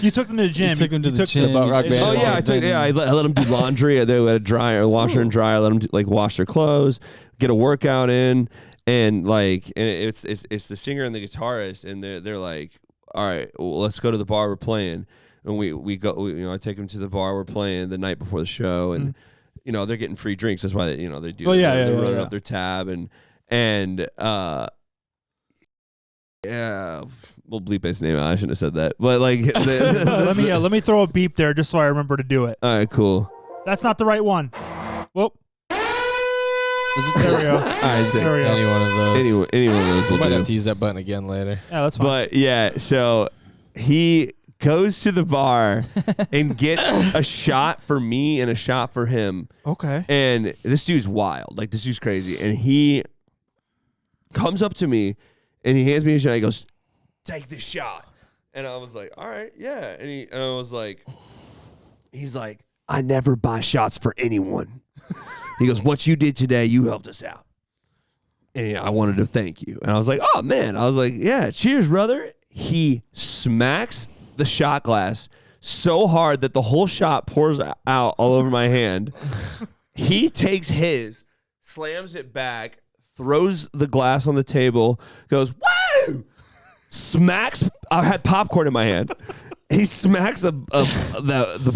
You took them to the gym. You took them to the gym. Butt rock band. Oh yeah, I let them do laundry. They had a dryer, washer and dryer. Let them wash their clothes, get a workout in, and it's the singer and the guitarist, and they're like, all right, well, let's go to the bar we're playing, and we go. I take them to the bar we're playing the night before the show, and. They're getting free drinks. That's why they do. Oh yeah, they're running up their tab and we'll bleep his name out. I shouldn't have said that, but let me throw a beep there just so I remember to do it. All right, cool. That's not the right one. Whoop. There we go. All right, there we go. Any one of those. Any one of those will might do. have to use that button again later. Yeah, that's fine. But yeah, so he goes to the bar and gets a shot for me and a shot for him. Okay. And this dude's wild. This dude's crazy. And he comes up to me and he hands me a shot. He goes, "Take this shot." And I was like, "All right, yeah." And I was like, he's like, "I never buy shots for anyone." He goes, "What you did today, you helped us out. And I wanted to thank you." And I was like, "Oh man." I was like, "Yeah, cheers, brother." He smacks the shot glass so hard that the whole shot pours out all over my hand. He takes his, slams it back, throws the glass on the table, goes, "Woo!" Smacks. I had popcorn in my hand. He smacks the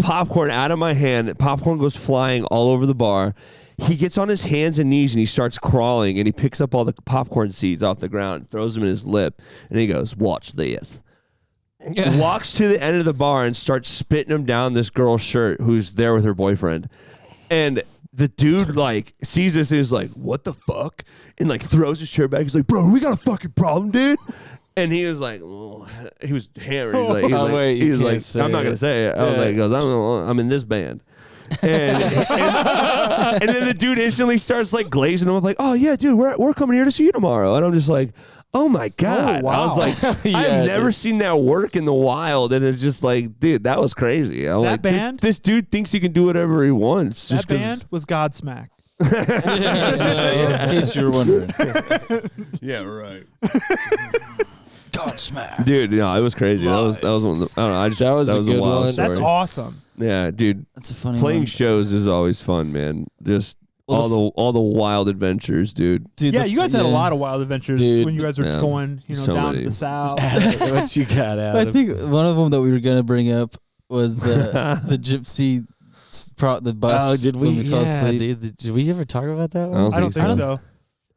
popcorn out of my hand. Popcorn goes flying all over the bar. He gets on his hands and knees and he starts crawling and he picks up all the popcorn seeds off the ground, throws them in his lip, and he goes, "Watch this." Walks to the end of the bar and starts spitting them down this girl's shirt who's there with her boyfriend. And the dude like sees this and is like, what the fuck? And like throws his chair back. He's like, bro, we got a fucking problem, dude. And he was like, he was hammered. He's like, I'm not gonna say it. I was like, he goes, I'm in this band. And then the dude instantly starts like glazing him up, like, oh yeah, dude, we're coming here to see you tomorrow. And I'm just like, oh my God. Oh, wow. I was like, I've never seen that work in the wild. And it's just like, dude, that was crazy. I'm that like, band? This dude thinks he can do whatever he wants. That band was Godsmack. In case you were wondering. Yeah, right. Godsmack. Dude, no, it was crazy. That was one of the, I don't know. That was a a good wild one. story. That's awesome. Yeah, dude. That's a funny Playing one. shows is always fun, man. Just Well, all the wild adventures, dude. Dude, Yeah, you guys had a lot of wild adventures Dude, when you guys were yeah. going, So down many. to the south. What you got out I of think one of them that we were gonna bring up was the gypsy, the bus. Oh, did we? When we fell asleep. Dude, did we ever talk about that I one? don't I don't think so.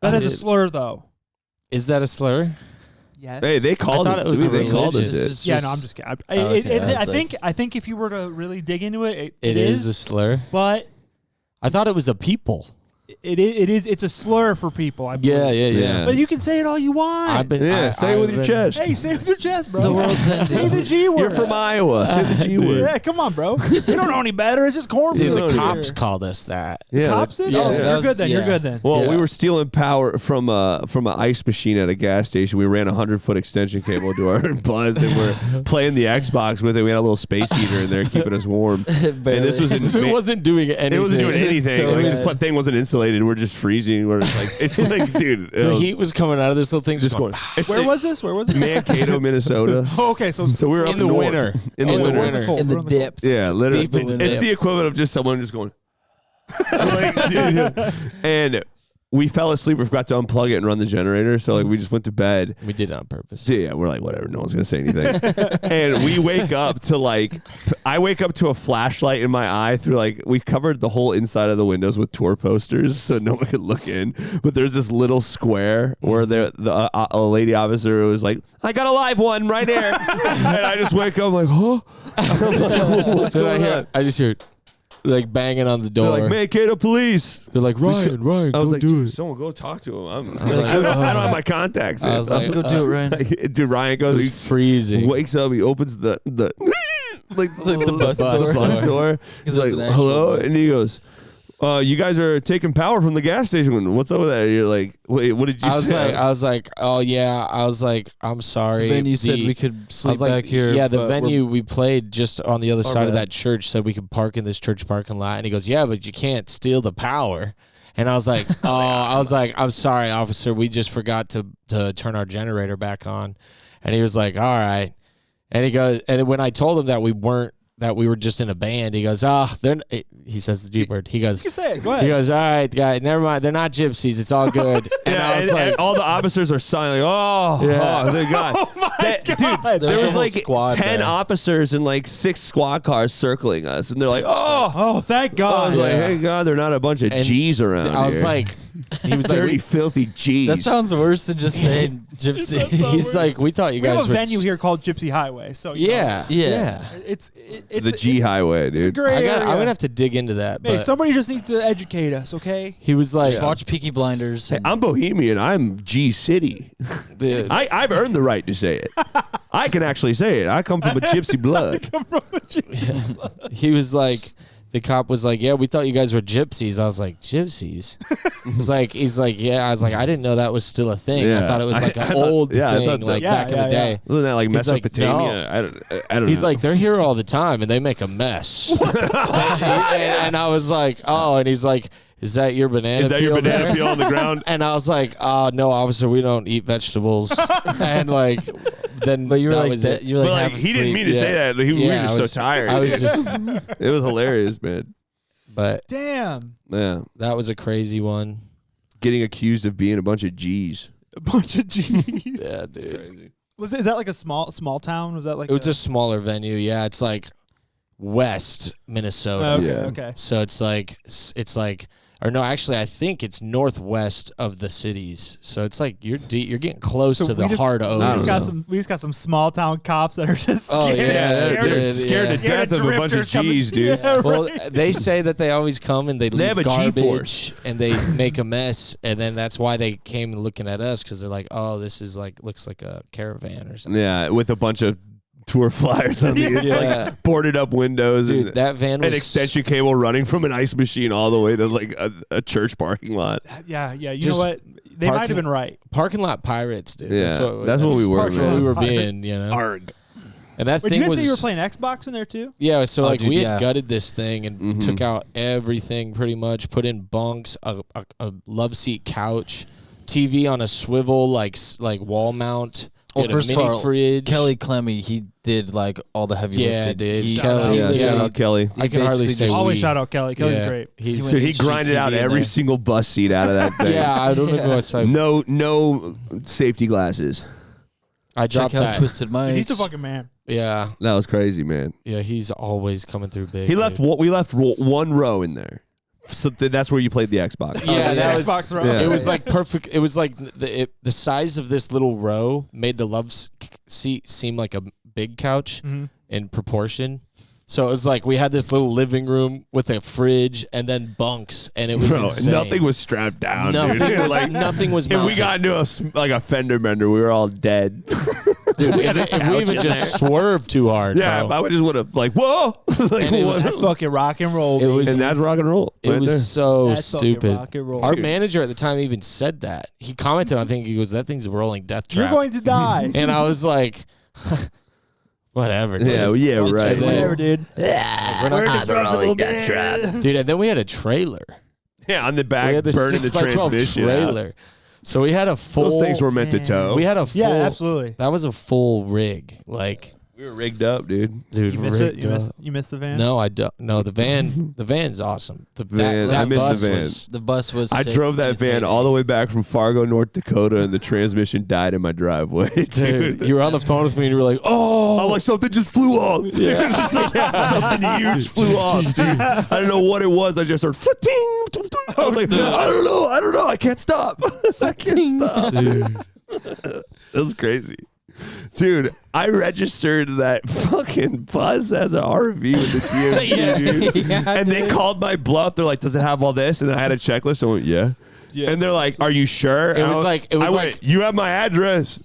That is a slur, though. Is that a slur? Yes. Hey, they called I thought it was they called us religious. it. Yeah, no, I'm just kidding. I think if you were to really dig into it, It is a slur. but I thought it was a people. it's a slur for people. I believe. Yeah. But you can say it all you want. Say it with your chest. Hey, say it with your chest, bro. The world's Say ending. the G word. You're from Iowa. Say the G word. Yeah, come on, bro. You don't know any better. It's just cornfield. Dude, the here. cops called us that. Yeah, Cops did? yeah, Oh, so that you're was- good then. You're yeah. good then. Well, Yeah. we were stealing power from an ice machine at a gas station. We ran a 100-foot extension cable to our bus, and we're playing the Xbox with it. We had a little space heater in there keeping us warm. And this was in It wasn't doing anything. It wasn't doing anything. so Like, bad. this thing wasn't insulated. We're just freezing. We're just like, it's like, dude, The heat was coming out of this little thing. just going. It's Where was this? Mankato, Minnesota. Oh, okay, so So we were in up the north. winter. In the winter. cold. In the We're cold. depths. Yeah, literally. Deep in the It's the depths. equivalent of just someone just going. Like, dude. And we fell asleep. We forgot to unplug it and run the generator. So like we just went to bed. We did it on purpose. Yeah, we're like, whatever. No one's gonna say anything. And we wake up to I wake up to a flashlight in my eye through we covered the whole inside of the windows with tour posters so no one could look in. But there's this little square where a lady officer was like, I got a live one right here. And I just wake up like, huh? I'm like, what's going on? I just hear like banging on the They're door. like, Mankato police. They're like, Ryan, I go was like, do dude, it. someone go talk to him. like, I don't have my contacts. I was like, Go do it, Ryan. Dude, Ryan It goes, he was freezing. wakes up, he opens the like the bus door. door. He's like, hello, and he goes, you guys are taking power from the gas station. What's up with that? And you're like, wait, what did you say? I was like, oh yeah. I was like, I'm sorry. The venue said we could I sleep was like, back here. yeah, the but venue we played just on the other Our side of bad. that church said we could park in this church parking lot. And he goes, yeah, but you can't steal the power. And I was like, I'm sorry, officer. We just forgot to turn our generator back on. And he was like, all right. And he goes, and when I told him that we were just in a band, he goes, he says the G word. He goes, You can say it. Go ahead. he goes, all right, guys, never mind. They're not gypsies. It's all good. And Yeah, I was like, and all the officers are silent. Oh, thank God. Oh my God. Dude, there There's was a whole like squad 10 there. officers and 6 squad cars circling us. And they're like, Oh, thank I God. was like, hey, God, they're not a bunch of And G's around I was here. like, he was dirty, like, filthy G's. That sounds worse than just saying gypsy. he's like, we thought you We have guys a were. venue here called Gypsy Highway. So Yeah, Yeah. it's the G highway, dude. It's a gray I'm area. gonna have to dig into that. Hey, But somebody just needs to educate us, okay? he was like, Just watch Peaky Blinders. Hey, I'm Bohemian. I'm G City. dude, I've earned the right to say it. I can actually say it. I come from a gypsy blood. he was like, the cop was like, yeah, we thought you guys were gypsies. I was like, gypsies? he's like, yeah. I was like, I didn't know that was still a thing. Yeah. I thought it was like I an thought- old yeah, I thing, thought that- like Yeah, back in yeah, the day. Wasn't that like He's like, Mesopotamia? I don't He's know. like, they're here all the time and they make a mess. and I was like, oh, and he's like, is that your banana Is that your peel banana there? peel on the ground? And I was like, no, officer, we don't eat vegetables. And then But you were that like, was it. you were But like, like, half he didn't asleep. mean to say Yeah. that. We were Yeah, just I was- so tired. I was just, It was hilarious, man. but Damn. Yeah. that was a crazy one. Getting accused of being a bunch of G's. A bunch of G's. Yeah, dude. Is that like a small town? Was that like It was a smaller venue. Yeah, it's like West Minnesota. Okay, Yeah. okay. So it's like or no, actually, I think it's northwest of the cities. So it's like you're getting close to the heart of Oak. We just got some small town cops that are just scared, scared to death of a bunch of G's, dude. Yeah, well, they say that they always come and they leave garbage and they make a mess, and then that's why they came looking at us, because they're like, oh, this is like looks like a caravan or something. Yeah, with a bunch of tour flyers on the like boarded up windows. Dude, and that van was an extension cable running from an ice machine all the way to like a church parking lot. Yeah. You know what? They might have been right. Parking lot pirates, dude. Yeah, that's what we were. That's what we were being, you know. Arg. And that Wait, thing did you guys was. say you were playing Xbox in there too? Yeah, so dude, we had gutted this thing and took out everything pretty much. Put in bunks, a love seat couch, TV on a swivel like wall mount. Well, first of all, fridge. Kelly Clemmy, he did like all the heavy lifting. Dude. Kelly, shout out Kelly. I can hardly say always shout out Kelly. Kelly's great. He grinded out every single bus seat out of that thing. I don't know what side. No safety glasses. I dropped Check out that. Twisted Minds. He's the fucking man. Yeah, that was crazy, man. Yeah, he's always coming through big. We left one row in there. So that's where you played the Xbox. Yeah, that was Xbox row. It was like perfect. It was like the size of this little row made the love seat seem like a big couch in proportion. So it was like we had this little living room with a fridge and then bunks, and it was insane. Nothing was strapped down, dude. Nothing was If mounted. we got into a fender bender, we were all dead. Dude, if we even just swerved too hard, yeah, bro. I would just would have like, whoa, And it was- That's fucking rock and roll. and that's rock and roll. It was so That's fucking stupid. rock and roll. Our Dude. manager at the time even said that. He commented on thing. He goes, "That thing's a rolling death trap." You're going to die. And I was like, "Whatever." Dude. Yeah, right. Whatever, dude. We're not rolling death trap. dude. And then we had a trailer. Yeah, on the back, We had the burning the 6x12 transmission. trailer. So we had a full. Those things were meant to tow. We had a full. Yeah, absolutely. That was a full rig. Like, we were rigged up, dude. dude, You missed it. rigged You missed the van. No, I don't. No, the van's awesome. The Van, I that missed bus the van. was. The bus was. I sick drove that and van insane. all the way back from Fargo, North Dakota, and the transmission died in my driveway, Dude, you were on the phone with me and you were like, "Oh, I'm like, something just flew off. Yeah. Just like, something huge flew off, dude. I don't know what it was. I just heard fling. I was like, I don't know. I can't stop. I can't stop. dude." It was crazy. Dude, I registered that fucking bus as an RV with the DMV, dude. And they called my bluff. They're like, does it have all this? And I had a checklist. I went, yeah. And they're like, are you sure? It was like, you have my address.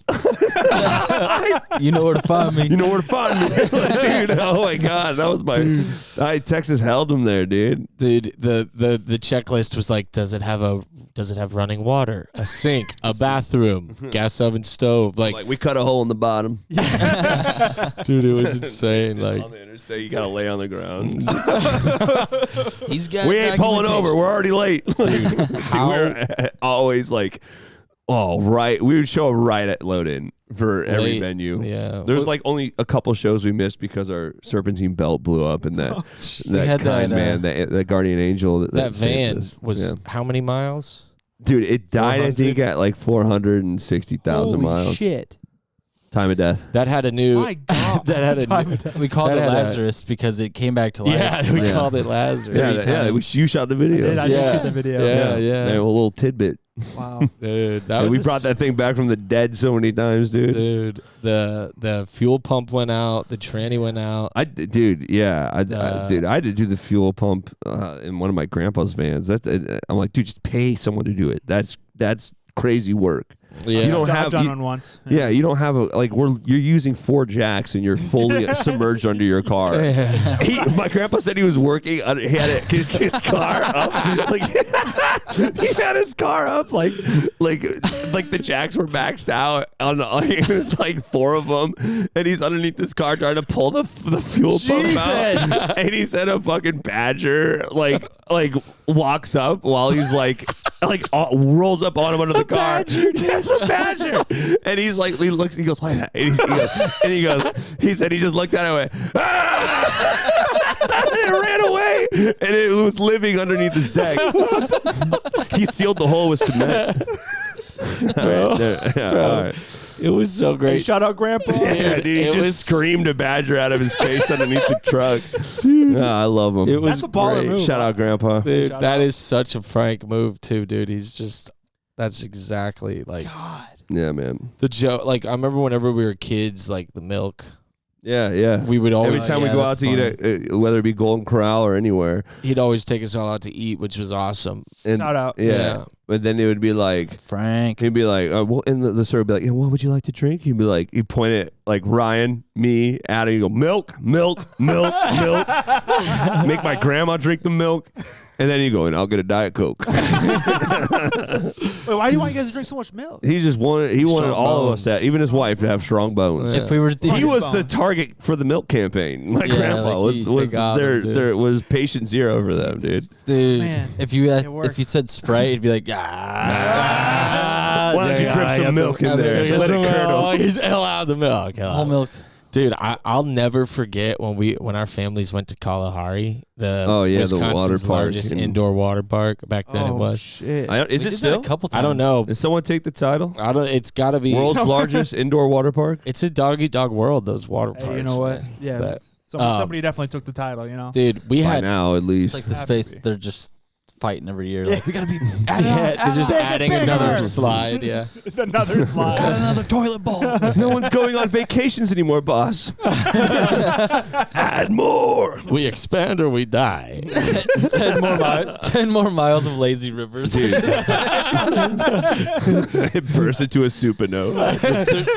You know where to find me. You know where to find me. Dude, oh my God. That was my Texas held him there, dude. dude, the checklist was like, does it have running water, a sink, a bathroom, gas oven, stove? Like we cut a hole in the bottom. dude, it was insane. Like, On the interstate, you gotta lay on the ground. He's got. We ain't pulling over. We're already late. Dude, how- we're always like, oh, right. We would show up right at load in for every Late, venue. yeah. There's like only a couple shows we missed because our serpentine belt blew up, and that had kind that, man, that guardian angel, that saved van us. was Yeah. how many miles? Dude, it died. I 400? think at like 460,000 Holy miles. shit. Time of death. That had a new. My God. that had a Time new. of death. We called That it had a- Lazarus because it came back to life. Yeah, we Yeah. called it Lazarus. Yeah, you shot the video. I did Yeah. shoot the video. Yeah. A little tidbit. Wow. Dude, that Yeah, was we a brought that thing back from the dead so many times, dude. Dude, the fuel pump went out. The tranny went out. I had to do the fuel pump in one of my grandpa's vans. I'm like, dude, just pay someone to do it. That's crazy work. Yeah. You don't I've have done you- one once. Yeah, you don't have you're using 4 jacks and you're fully submerged under your car. My grandpa said he was working. He had his car up. Like he had his car up. Like the jacks were maxed out. It was like 4 of them, and he's underneath this car trying to pull the fuel pump out. And he said a fucking badger like walks up while he's rolls up on him under the car. There's a badger, and he looks, he goes, what is that? He said he just looked at it and went, ah! And it ran away, and it was living underneath his deck. He sealed the hole with cement. All right. It was so great. Hey, shout out Grandpa. Yeah, dude, he just screamed a badger out of his face underneath the truck. Dude, I love him. It was That's a baller great. move. Shout out, Grandpa. Dude, Shout that out. is such a Frank move too, dude. He's just that's exactly like God. Yeah, man. the joke. Like I remember whenever we were kids, like the milk. Yeah. We would always Every time we go out to eat, whether it be Golden Corral or anywhere, he'd always take us all out to eat, which was awesome. and Shout out. yeah. But then it would be like Frank. he'd be like, well, and the server would be like, yeah, what would you like to drink? He'd be like, he'd point at like Ryan, me, Adam. He'd go, milk. Make my grandma drink the milk. And then you go, and I'll get a Diet Coke. Wait, why do you want you guys to drink so much milk? He wanted all bones. of us, even his wife, to have strong bones. If we were, He was the target for the milk campaign. My Yeah, grandpa like was got there. him, dude. There was patient zero for them, dude. dude. Man, if you worked. said Sprite, he'd be like, Why don't you drip some milk in there? Let it curdle. He's hell out of the milk. whole milk. Dude, I'll never forget when our families went to Kalahari, the the Wisconsin's water park largest indoor water park. Back then it was. Shit. Is We it did still? that a couple times. I don't know. Did someone take the title? I don't. It's got to be World's largest indoor water park? It's a dog eat dog world. Those water parks. Hey, you know what? Yeah. But, somebody definitely took the title, you know? dude, we By had now, at least. It's like the Have to space. be. They're just fighting every year. Like, we gotta be they're just Make it adding bigger. another slide. Yeah. Another slide. another toilet bowl. No one's going on vacations anymore, boss. Add more. We expand or we die. 10 more miles of lazy rivers. It bursts into a supernova.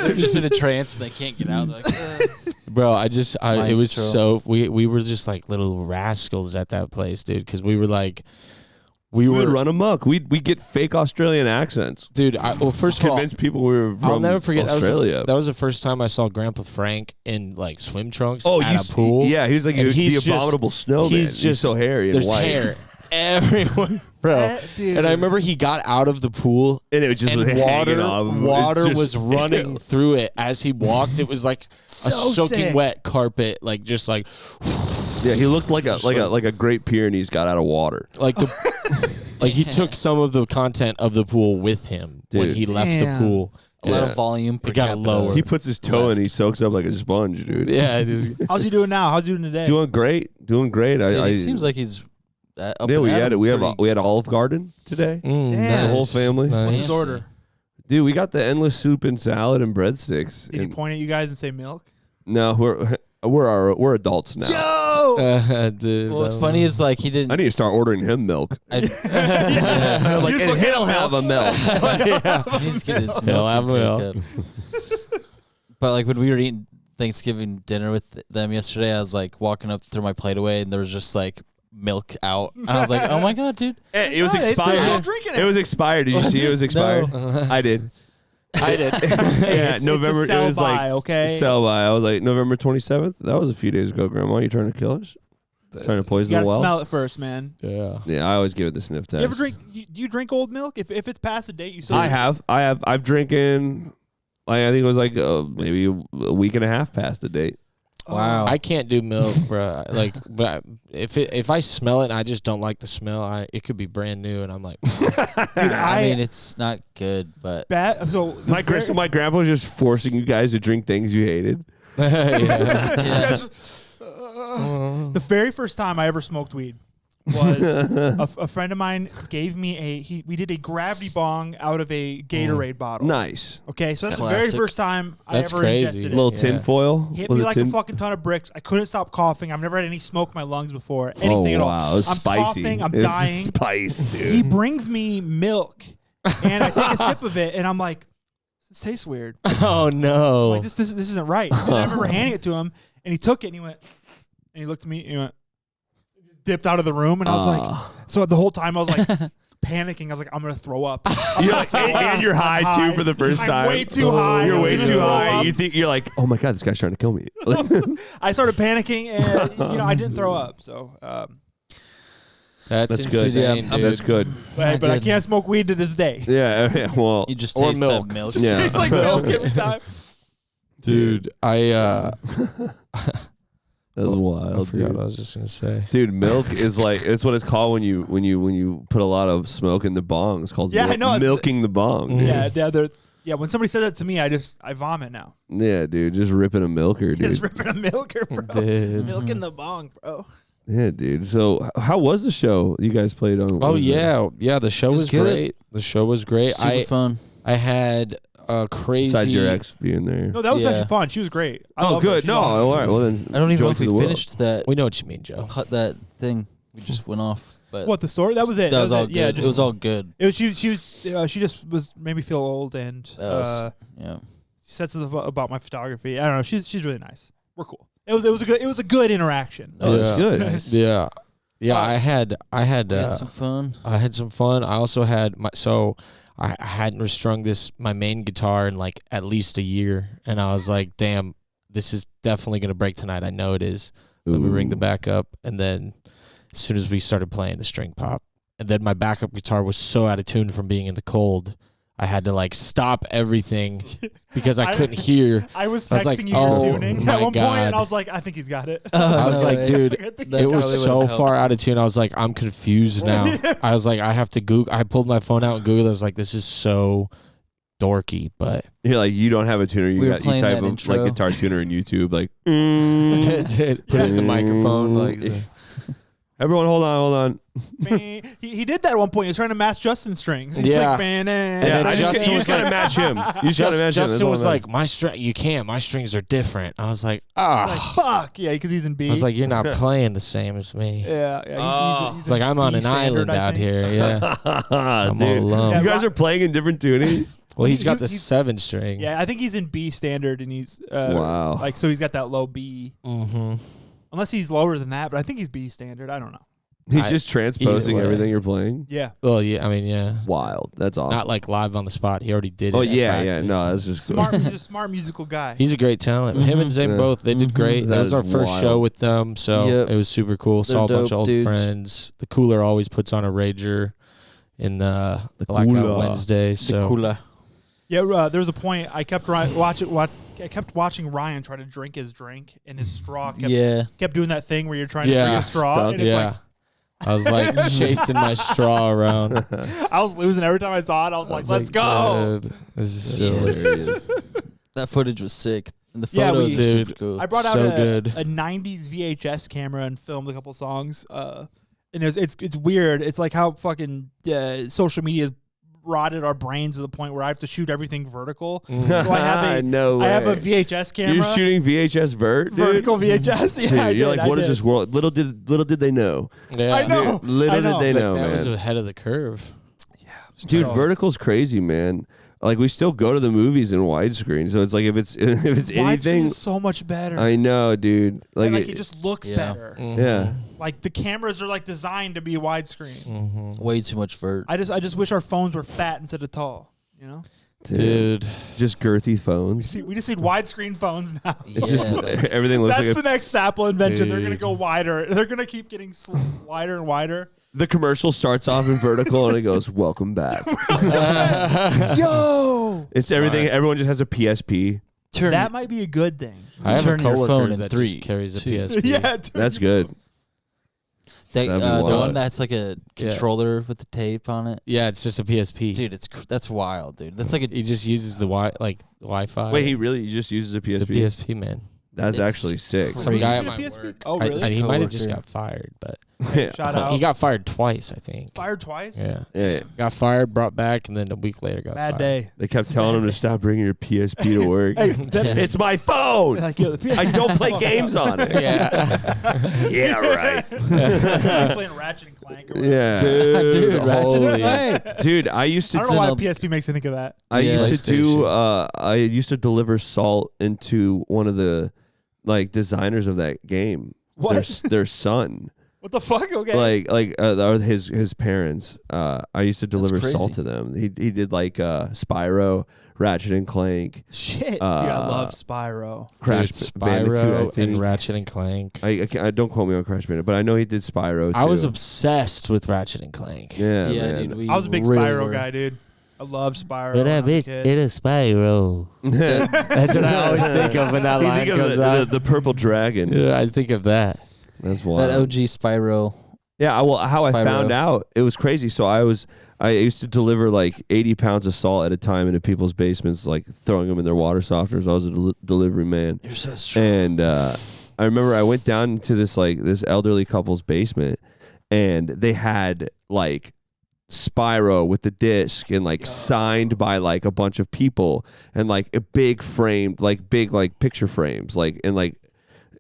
They're just in a trance and they can't get out. They're like, Bro, it was control. so we were just like little rascals at that place, dude, because we were like we would were run amok. We'd get fake Australian accents. dude. Well, first of all, Convince people we were from I'll never forget Australia. that was the first time I saw Grandpa Frank in like swim trunks Oh, at a pool. Yeah, he was like And the he's just- abominable snowman. he's just so hairy and There's white. hair everywhere, bro. Dude. And I remember he got out of the pool And it was just and hanging off. water It's just- was running through it as he walked. It was like a soaking sick. wet carpet, like just like Yeah, he looked like a Great Pyrenees got out of water. like the like he took some of the content of the pool with him when Dude. he left the Damn. pool. a lot Yeah. of volume. Per It got capita. lower. He puts his toe in, he soaks up like a sponge, dude. Yeah, it is. How's he doing now? How's he doing today? Doing great. Dude, he seems like he's. Up Yeah, and we at had 'em we pretty- have we had Olive Garden today. Damn. The whole family. What's his Fancy. order? Dude, we got the endless soup and salad and breadsticks. Did he And- point at you guys and say milk? No, we're adults now. Yo! Dude, Well, what's funny is like he didn't. I need to start ordering him milk. I, Like, You and forget he'll have a milk. he needs to get his He'll milk. have intake milk. up. But like when we were eating Thanksgiving dinner with them yesterday, I was like walking up to throw my plate away, and there was just like milk out. And I was like, "Oh my god, dude!" It was No, they still expired. drinking It was expired. Did you see it was expired? No. I did. I did. Yeah, It's November. a sell It was by, like okay? sell by. I was like November 27th. That was a few days ago. Grandma, you trying to kill us? Trying to You poison gotta the well? smell it first, man. Yeah. Yeah, I always give it the sniff test. You ever drink? Do you drink old milk? If it's past the date, you still. I have. I've drinking. Like, I think it was like maybe a week and a half past the date. Wow. I can't do milk, bro. Like, but if I smell it and I just don't like the smell, it could be brand new, and I'm like, Dude, I mean, it's not good, but bad. So My grandpa was just forcing you guys to drink things you hated. yeah. The very first time I ever smoked weed was a friend of mine gave me we did a gravity bong out of a Gatorade bottle. Nice. Okay, so that's the Classic. very first time That's I ever crazy. ingested A it. little Yeah. tin foil. Hit Was me it like a tin? fucking ton of bricks. I couldn't stop coughing. I've never had any smoke in my lungs before. Anything at all. Wow, it was I'm spicy. coughing. I'm It was dying. Spice, dude. He brings me milk, and I take a sip of it, and I'm like, "This tastes weird. oh no. Like this isn't right." And I remember handing it to him, and he took it, and he went, and he looked at me, and he went, dipped out of the room, and I was like, so the whole time I was like panicking. I was like, I'm gonna throw up. You're like, and you're high too for the first I'm time. way too high. You're I'm way gonna too throw high. up. You think you're like, oh my god, this guy's trying to kill me. I started panicking, and I didn't throw up. So, That's That's good. insane, dude. That's good. but I can't smoke weed to this day. Yeah. Well, you just Or taste milk. that milk. Just Yeah. tastes like milk every time. Dude, that's I wild. forgot Dude. what I was just gonna say. Dude, milk is like it's what it's called when you put a lot of smoke in the bong. It's called Yeah, I know, it's- milking the bong. dude. Yeah, they're Yeah, when somebody says that to me, I vomit now. Yeah, dude, just ripping a milker, dude. Just ripping a milker, bro. Dude. Milking the bong, bro. Yeah, dude. So how was the show you guys played on? Oh yeah, the show was good. great. The show was great. Super fun. I had a crazy. Besides your ex being there. No, that was actually fun. She was great. I Oh, love her. good. She's No, awesome. all right. Well then, I don't even know if joy to we the world. finished that. We know what you mean, Joe. That thing. We just went off. But What, the story? That was it. That was all it. good. Yeah, It was all good. It was she just was made me feel old, and Yeah. she said something about my photography. I don't know. She's really nice. We're cool. It was a good interaction. Oh, that's good. Yeah. Yeah, I had We had some fun. I had some fun. I also had I hadn't restrung my main guitar in like at least a year, and I was like, damn, this is definitely gonna break tonight. I know it is. Let me ring the backup, and then as soon as we started playing, the string pop, and then my backup guitar was so out of tune from being in the cold. I had to like stop everything because I couldn't hear. I was texting like, you oh your tuning my at one point, and God. I was like, I think he's got it. I was like, dude, That it was probably so would've far helped. out of tune. I was like, I'm confused now. I was like, I have to Google. I pulled my phone out and Googled. I was like, this is so dorky, but You're like, you don't have a tuner. We were You playing type that of intro. like guitar tuner in YouTube, like. put it in the microphone. Like, Everyone, hold on. he did that at one point. He was trying to match Justin's strings. He's Yeah. like, Yeah, then I just Justin you was just gotta like- match him. You just gotta match him. Justin That's all was that like, you can't. My strings are different. I was like, like, fuck. Yeah, because he's in B. I was like, you're not playing the same as me. yeah. He's It's like in I'm on B an standard, island I out think. here. Yeah. I'm all Dude, alone. Yeah, you guys are playing in different tunings. Well, he's got the he's- 7 string. Yeah, I think he's in B standard, and he's Wow. like, so he's got that low B. Mm-hmm. Unless he's lower than that, but I think he's B standard. I don't know. He's just transposing either way. everything you're playing. Yeah. Well, yeah. I mean, yeah. Wild. That's awesome. Not like live on the spot. He already did it. Oh at yeah. practice. No, that's just Smart. He's a smart musical guy. He's a great talent. Him and Zane Yeah. both, they did great. That That was our is first wild. show with them, so Yep. it was super cool. They're Saw a bunch of dope old dudes. friends. The Cooler always puts on a rager in the Blackout Cooler. Wednesday. So Cooler. Yeah, there was a point I kept watching Ryan try to drink his drink, and his straw kept doing that thing where you're trying to drink a straw, Stuck. and it's yeah. like I was like chasing my straw around. I was losing every time I saw it. I was like, "Let's go!" Dude, this is so Yeah. hilarious. That footage was sick. And the Yeah, photos we- are super Dude, cool. I brought out So a good. 90s VHS camera and filmed a couple songs. And it's weird. It's like how fucking social media rotted our brains to the point where I have to shoot everything vertical. So I have No I have a way. VHS camera. You're shooting VHS dude? vertical VHS. Yeah, Dude, I you're did, like, what I is did. this world? Little did they know. Yeah. I know. Little I know. did they know, That man. was ahead of the curve. Dude, So- vertical's crazy, man. Like we still go to the movies in widescreen, so it's like if it's Widescreen anything, is so much better. I know, dude. Like, Like it just looks Yeah. better. yeah. Like the cameras are like designed to be widescreen. Mm-hmm. Way too much vert. I just wish our phones were fat instead of tall. You know, Dude. Just girthy phones. we just need widescreen phones now. It's just everything looks That's like the next Apple invention. They're gonna Dude. go wider. They're gonna keep getting wider and wider. the commercial starts off in vertical and it goes, "Welcome back." Yo, It's everything. Everyone just has a PSP. Turn that might be a good thing. I have a Turn your coworker phone in that 3, just carries a 2. PSP. Yeah, dude. That's good. That, That'd be the wild. one that's like a controller with the tape on it. Yeah, it's just a PSP. Dude, that's wild, dude. That's like a He just uses the Wi-Fi. Wait, he just uses a It's a PSP. PSP, man. That's It's actually sick. Some Were you guy using at a my PSP? work. Oh, I- really? and he might have just Coworker. got fired, but Shout out. he got fired twice, I think. Fired twice. Yeah. Yeah, Got fired, brought back, and then a week later got Bad fired. day. they kept telling him to stop bringing your PSP to work. Hey, that- It's my phone. like, yo, the PSP I don't play games on it. Yeah. Yeah, right. He's playing Ratchet and Clank. Or whatever. Yeah, Dude, Ratchet and holy- Clank. dude. I used I to. don't know why It's in PSP makes me think of that. I Yeah. used to do. PlayStation. I used to deliver salt into one of the like designers of that game. What? Their son. What the fuck? Okay. Or his parents. I used to deliver crazy. salt to them. He did like Spyro, Ratchet and Clank, Shit. Dude, I uh, love Spyro. Crash There's Bandicoot. I Spyro and think. Ratchet and Clank. I don't quote me on Crash Bandicoot, but I know he did Spyro too. I was obsessed with Ratchet and Clank. Yeah, Yeah, man. dude. I was a big really Spyro were. guy, dude. I love Spyro. when I was a kid. is Spyro. That's what I always think of when that You line think of comes the out. purple dragon. Yeah, I think of that. That's wild. That OG Spyro Yeah, well, how I found out, it was crazy. So I used to deliver like 80 pounds of salt at a time into people's basements, like throwing them in their water softeners. I was a delivery man. You're so strong. And I remember I went down into this elderly couple's basement, and they had like Spyro with the disc and like signed by like a bunch of people, and like a big framed, like big like picture frames, like and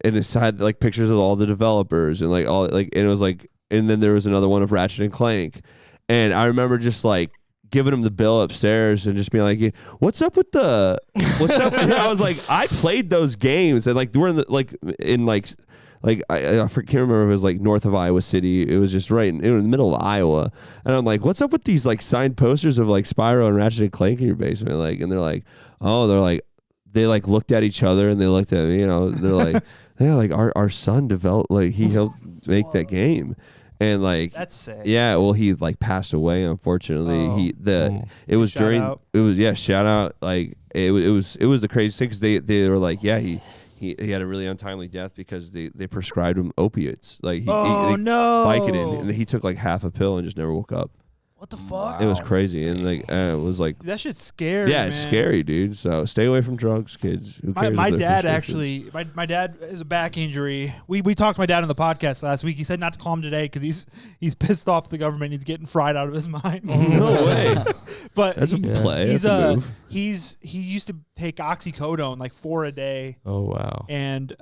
it had like pictures of all the developers and like all like, and it was like, and then there was another one of Ratchet and Clank. And I remember just like giving him the bill upstairs and just being like, what's up? And I was like, I played those games, and like we're in I can't remember if it was like north of Iowa City. It was just right in the middle of Iowa. And I'm like, what's up with these like signed posters of like Spyro and Ratchet and Clank in your basement? Like, and they're like, they like looked at each other and they looked at me, they're like, yeah, like our son developed, like he helped make that game. And like that's sick. Yeah, well, he like passed away, unfortunately. It was shout out. Like it was the craziest thing, because they were like, yeah, he had a really untimely death because they prescribed him opiates. Like Vicodin, and he took like half a pill and just never woke up. What the fuck? It was crazy, and like it was like that shit's scary. Yeah, it's scary, dude. So stay away from drugs, kids. Who cares? My dad actually, my dad has a back injury. We talked to my dad on the podcast last week. He said not to call him today because he's pissed off the government. He's getting fried out of his mind. No way. But that's a play. He used to take oxycodone like 4 a day. Oh wow. And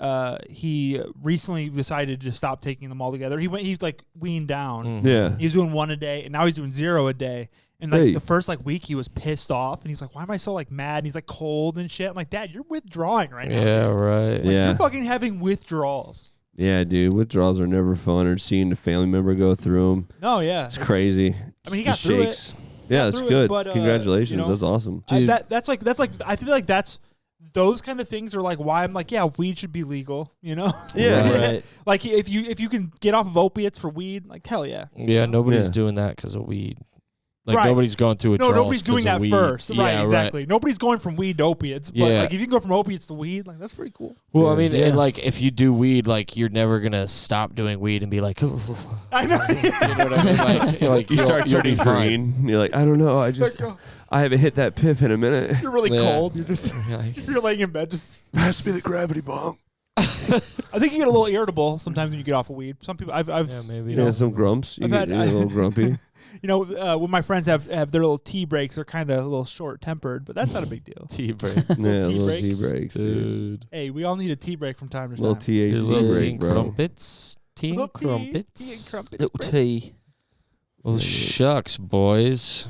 he recently decided to stop taking them altogether. He's like weaned down. Yeah. He was doing 1 a day, and now he's doing 0 a day. And like the first like week, he was pissed off, and he's like, "Why am I so like mad?" And he's like cold and shit. I'm like, "Dad, you're withdrawing right now." Yeah, right. Like, you're fucking having withdrawals. Yeah, dude, withdrawals are never fun. Or seeing a family member go through them. No, yeah, it's crazy. I mean, he got through it. Yeah, that's good. But, congratulations, that's awesome. That's like I feel like that's those kind of things are like why I'm like, yeah, weed should be legal, Yeah, right. Like if you can get off of opiates for weed, like hell yeah. Yeah, nobody's doing that because of weed. Like nobody's going through withdrawals. No, nobody's doing that first. Yeah, right, exactly. Right. Nobody's going from weed to opiates. But like if you can go from opiates to weed, like that's pretty cool. Well, I mean, and like if you do weed, like you're never gonna stop doing weed and be like, I know. You know what I mean? Like you start turning green. You're like, I don't know. I haven't hit that piff in a minute. You're really cold. You're just you're laying in bed. Just pass me the gravity bomb. I think you get a little irritable sometimes when you get off of weed. Some people, I've maybe some grumps. You get a little grumpy. When my friends have their little tea breaks, they're kind of a little short-tempered, but that's not a big deal. Tea breaks. Little tea breaks, dude. Hey, we all need a tea break from time to time. Little THC break, bro. Crumpets. Tea and crumpets. Little tea. Well, shucks, boys.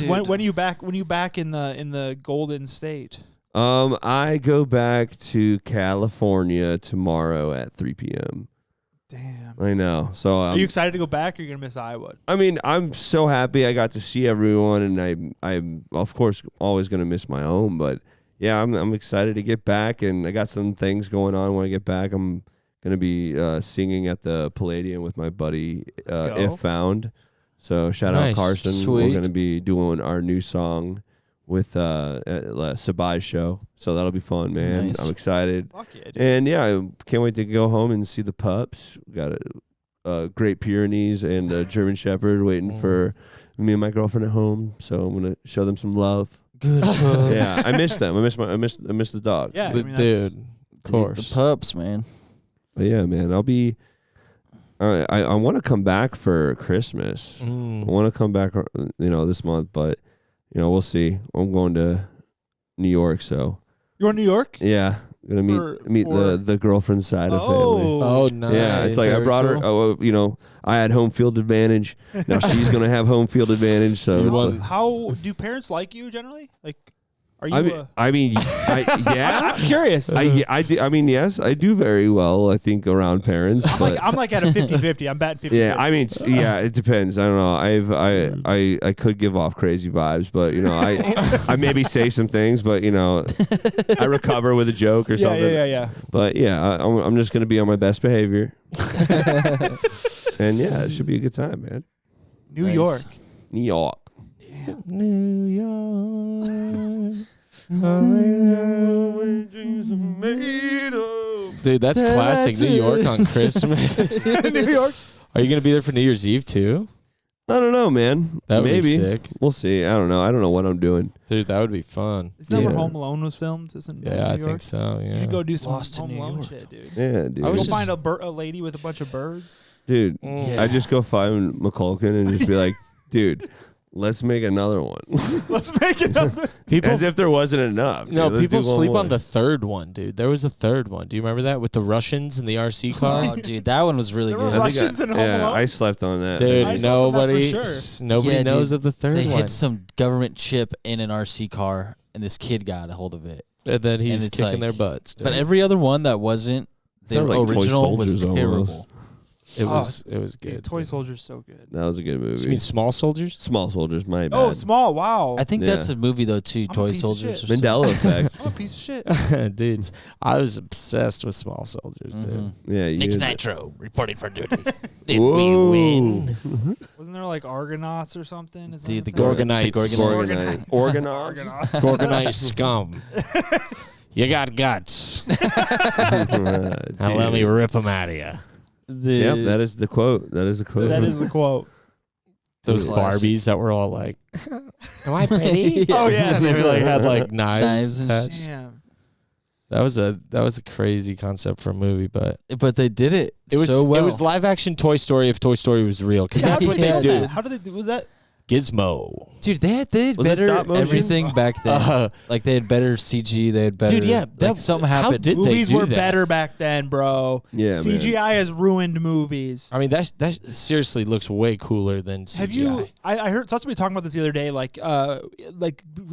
When are you back? When are you back in the Golden State? I go back to California tomorrow at 3 p.m. Damn. I know. So are you excited to go back, or are you gonna miss Iowa? I mean, I'm so happy I got to see everyone, and I'm of course always gonna miss my home, but yeah, I'm excited to get back, and I got some things going on when I get back. I'm gonna be singing at the Palladium with my buddy If Found. So shout out Carson. Sweet. We're gonna be doing our new song with Sabai's show, so that'll be fun, man. Nice. I'm excited. Fuck yeah, dude. And yeah, I can't wait to go home and see the pups. We got a Great Pyrenees and a German Shepherd waiting for me and my girlfriend at home. So I'm gonna show them some love. Good. Yeah, I miss them. I miss the dogs. Yeah, dude. Of course, the pups, man. But yeah, man, I'll be. I want to come back for Christmas. I want to come back, this month, but we'll see. I'm going to New York, so. You're in New York? Yeah. Gonna meet the girlfriend side of family. Oh, nice. Yeah, it's like I brought her. I had home field advantage. Now she's gonna have home field advantage. So how do parents like you generally? Like, are you? yeah. I'm curious. I mean, yes, I do very well. I think around parents. I'm like at a 50-50. I'm batting 50. Yeah, I mean, it depends. I don't know. I could give off crazy vibes, but I maybe say some things, but I recover with a joke or something. Yeah. But yeah, I'm just gonna be on my best behavior. And yeah, it should be a good time, man. New York. New York. New York. Dude, that's classic New York on Christmas. New York. Are you gonna be there for New Year's Eve too? I don't know, man. That would Maybe. be sick. We'll see. I don't know. I don't know what I'm doing. Dude, that would be fun. Isn't that where Home Alone was filmed? Isn't Yeah, I New think York? so. Yeah. You should go do some Lost in Home New Alone York. shit, dude. Yeah, dude. I was Go just- find a lady with a bunch of birds. Dude, Yeah. I just go find McCulkin and just be like, dude, let's make another one. Let's make it up. People As if there wasn't enough. No, dude. Let's people do one sleep more. on the third one, dude. There was a third one. Do you remember that with the Russians and the RC car? Oh, dude, that one was really There were good. Russians in Home yeah, Alone? I slept on that. Dude, I saw that for nobody sure. nobody Yeah, knows dude. of the third They one. hid some government chip in an RC car, and this kid got a hold of it. And then he's it's kicking like- their butts. Dude. But every other one that wasn't the Sounds like Toy original was Soldiers almost. terrible. it was good. Dude, Toy Soldier's so good. That was a good movie. You mean Small Soldiers? Small Soldiers, my bad. Oh, small. Wow. I think Yeah. that's a movie though too. I'm a Toy piece of Soldiers. shit. or something. Mandela Effect. I'm a piece of shit. Dude, I was obsessed with Small Soldiers, dude. Mhm. Yeah, you Nick did. Nitro reporting for duty. Did Whoa. we win? Wasn't there like Argonauts or something? Is The that a thing? Gorgonites. Organite. Argonauts. Organized scum. You got guts. Now let me rip them out of you. Yep, that is the quote. That is the quote. That is the quote. Those Classic. Barbies that were all like, "Am I pretty?" Oh, yeah. And they were like had like knives. Knives and attached. Damn. That was a crazy concept for a movie, but But they did it. it was so well. it was live action Toy Story if Toy Story was real because Yeah, that's what they filmed do. that? How did they do? Was that? Gizmo. Dude, they had Was it better stop motion? everything back then. Like they had better CG. They had better. Dude, yeah, like that- something how happened. did they Movies do were that? better back then, bro. Yeah, CGI has ruined movies. I mean, that seriously looks way cooler than CGI. Have you? I heard somebody talking about this the other day. Like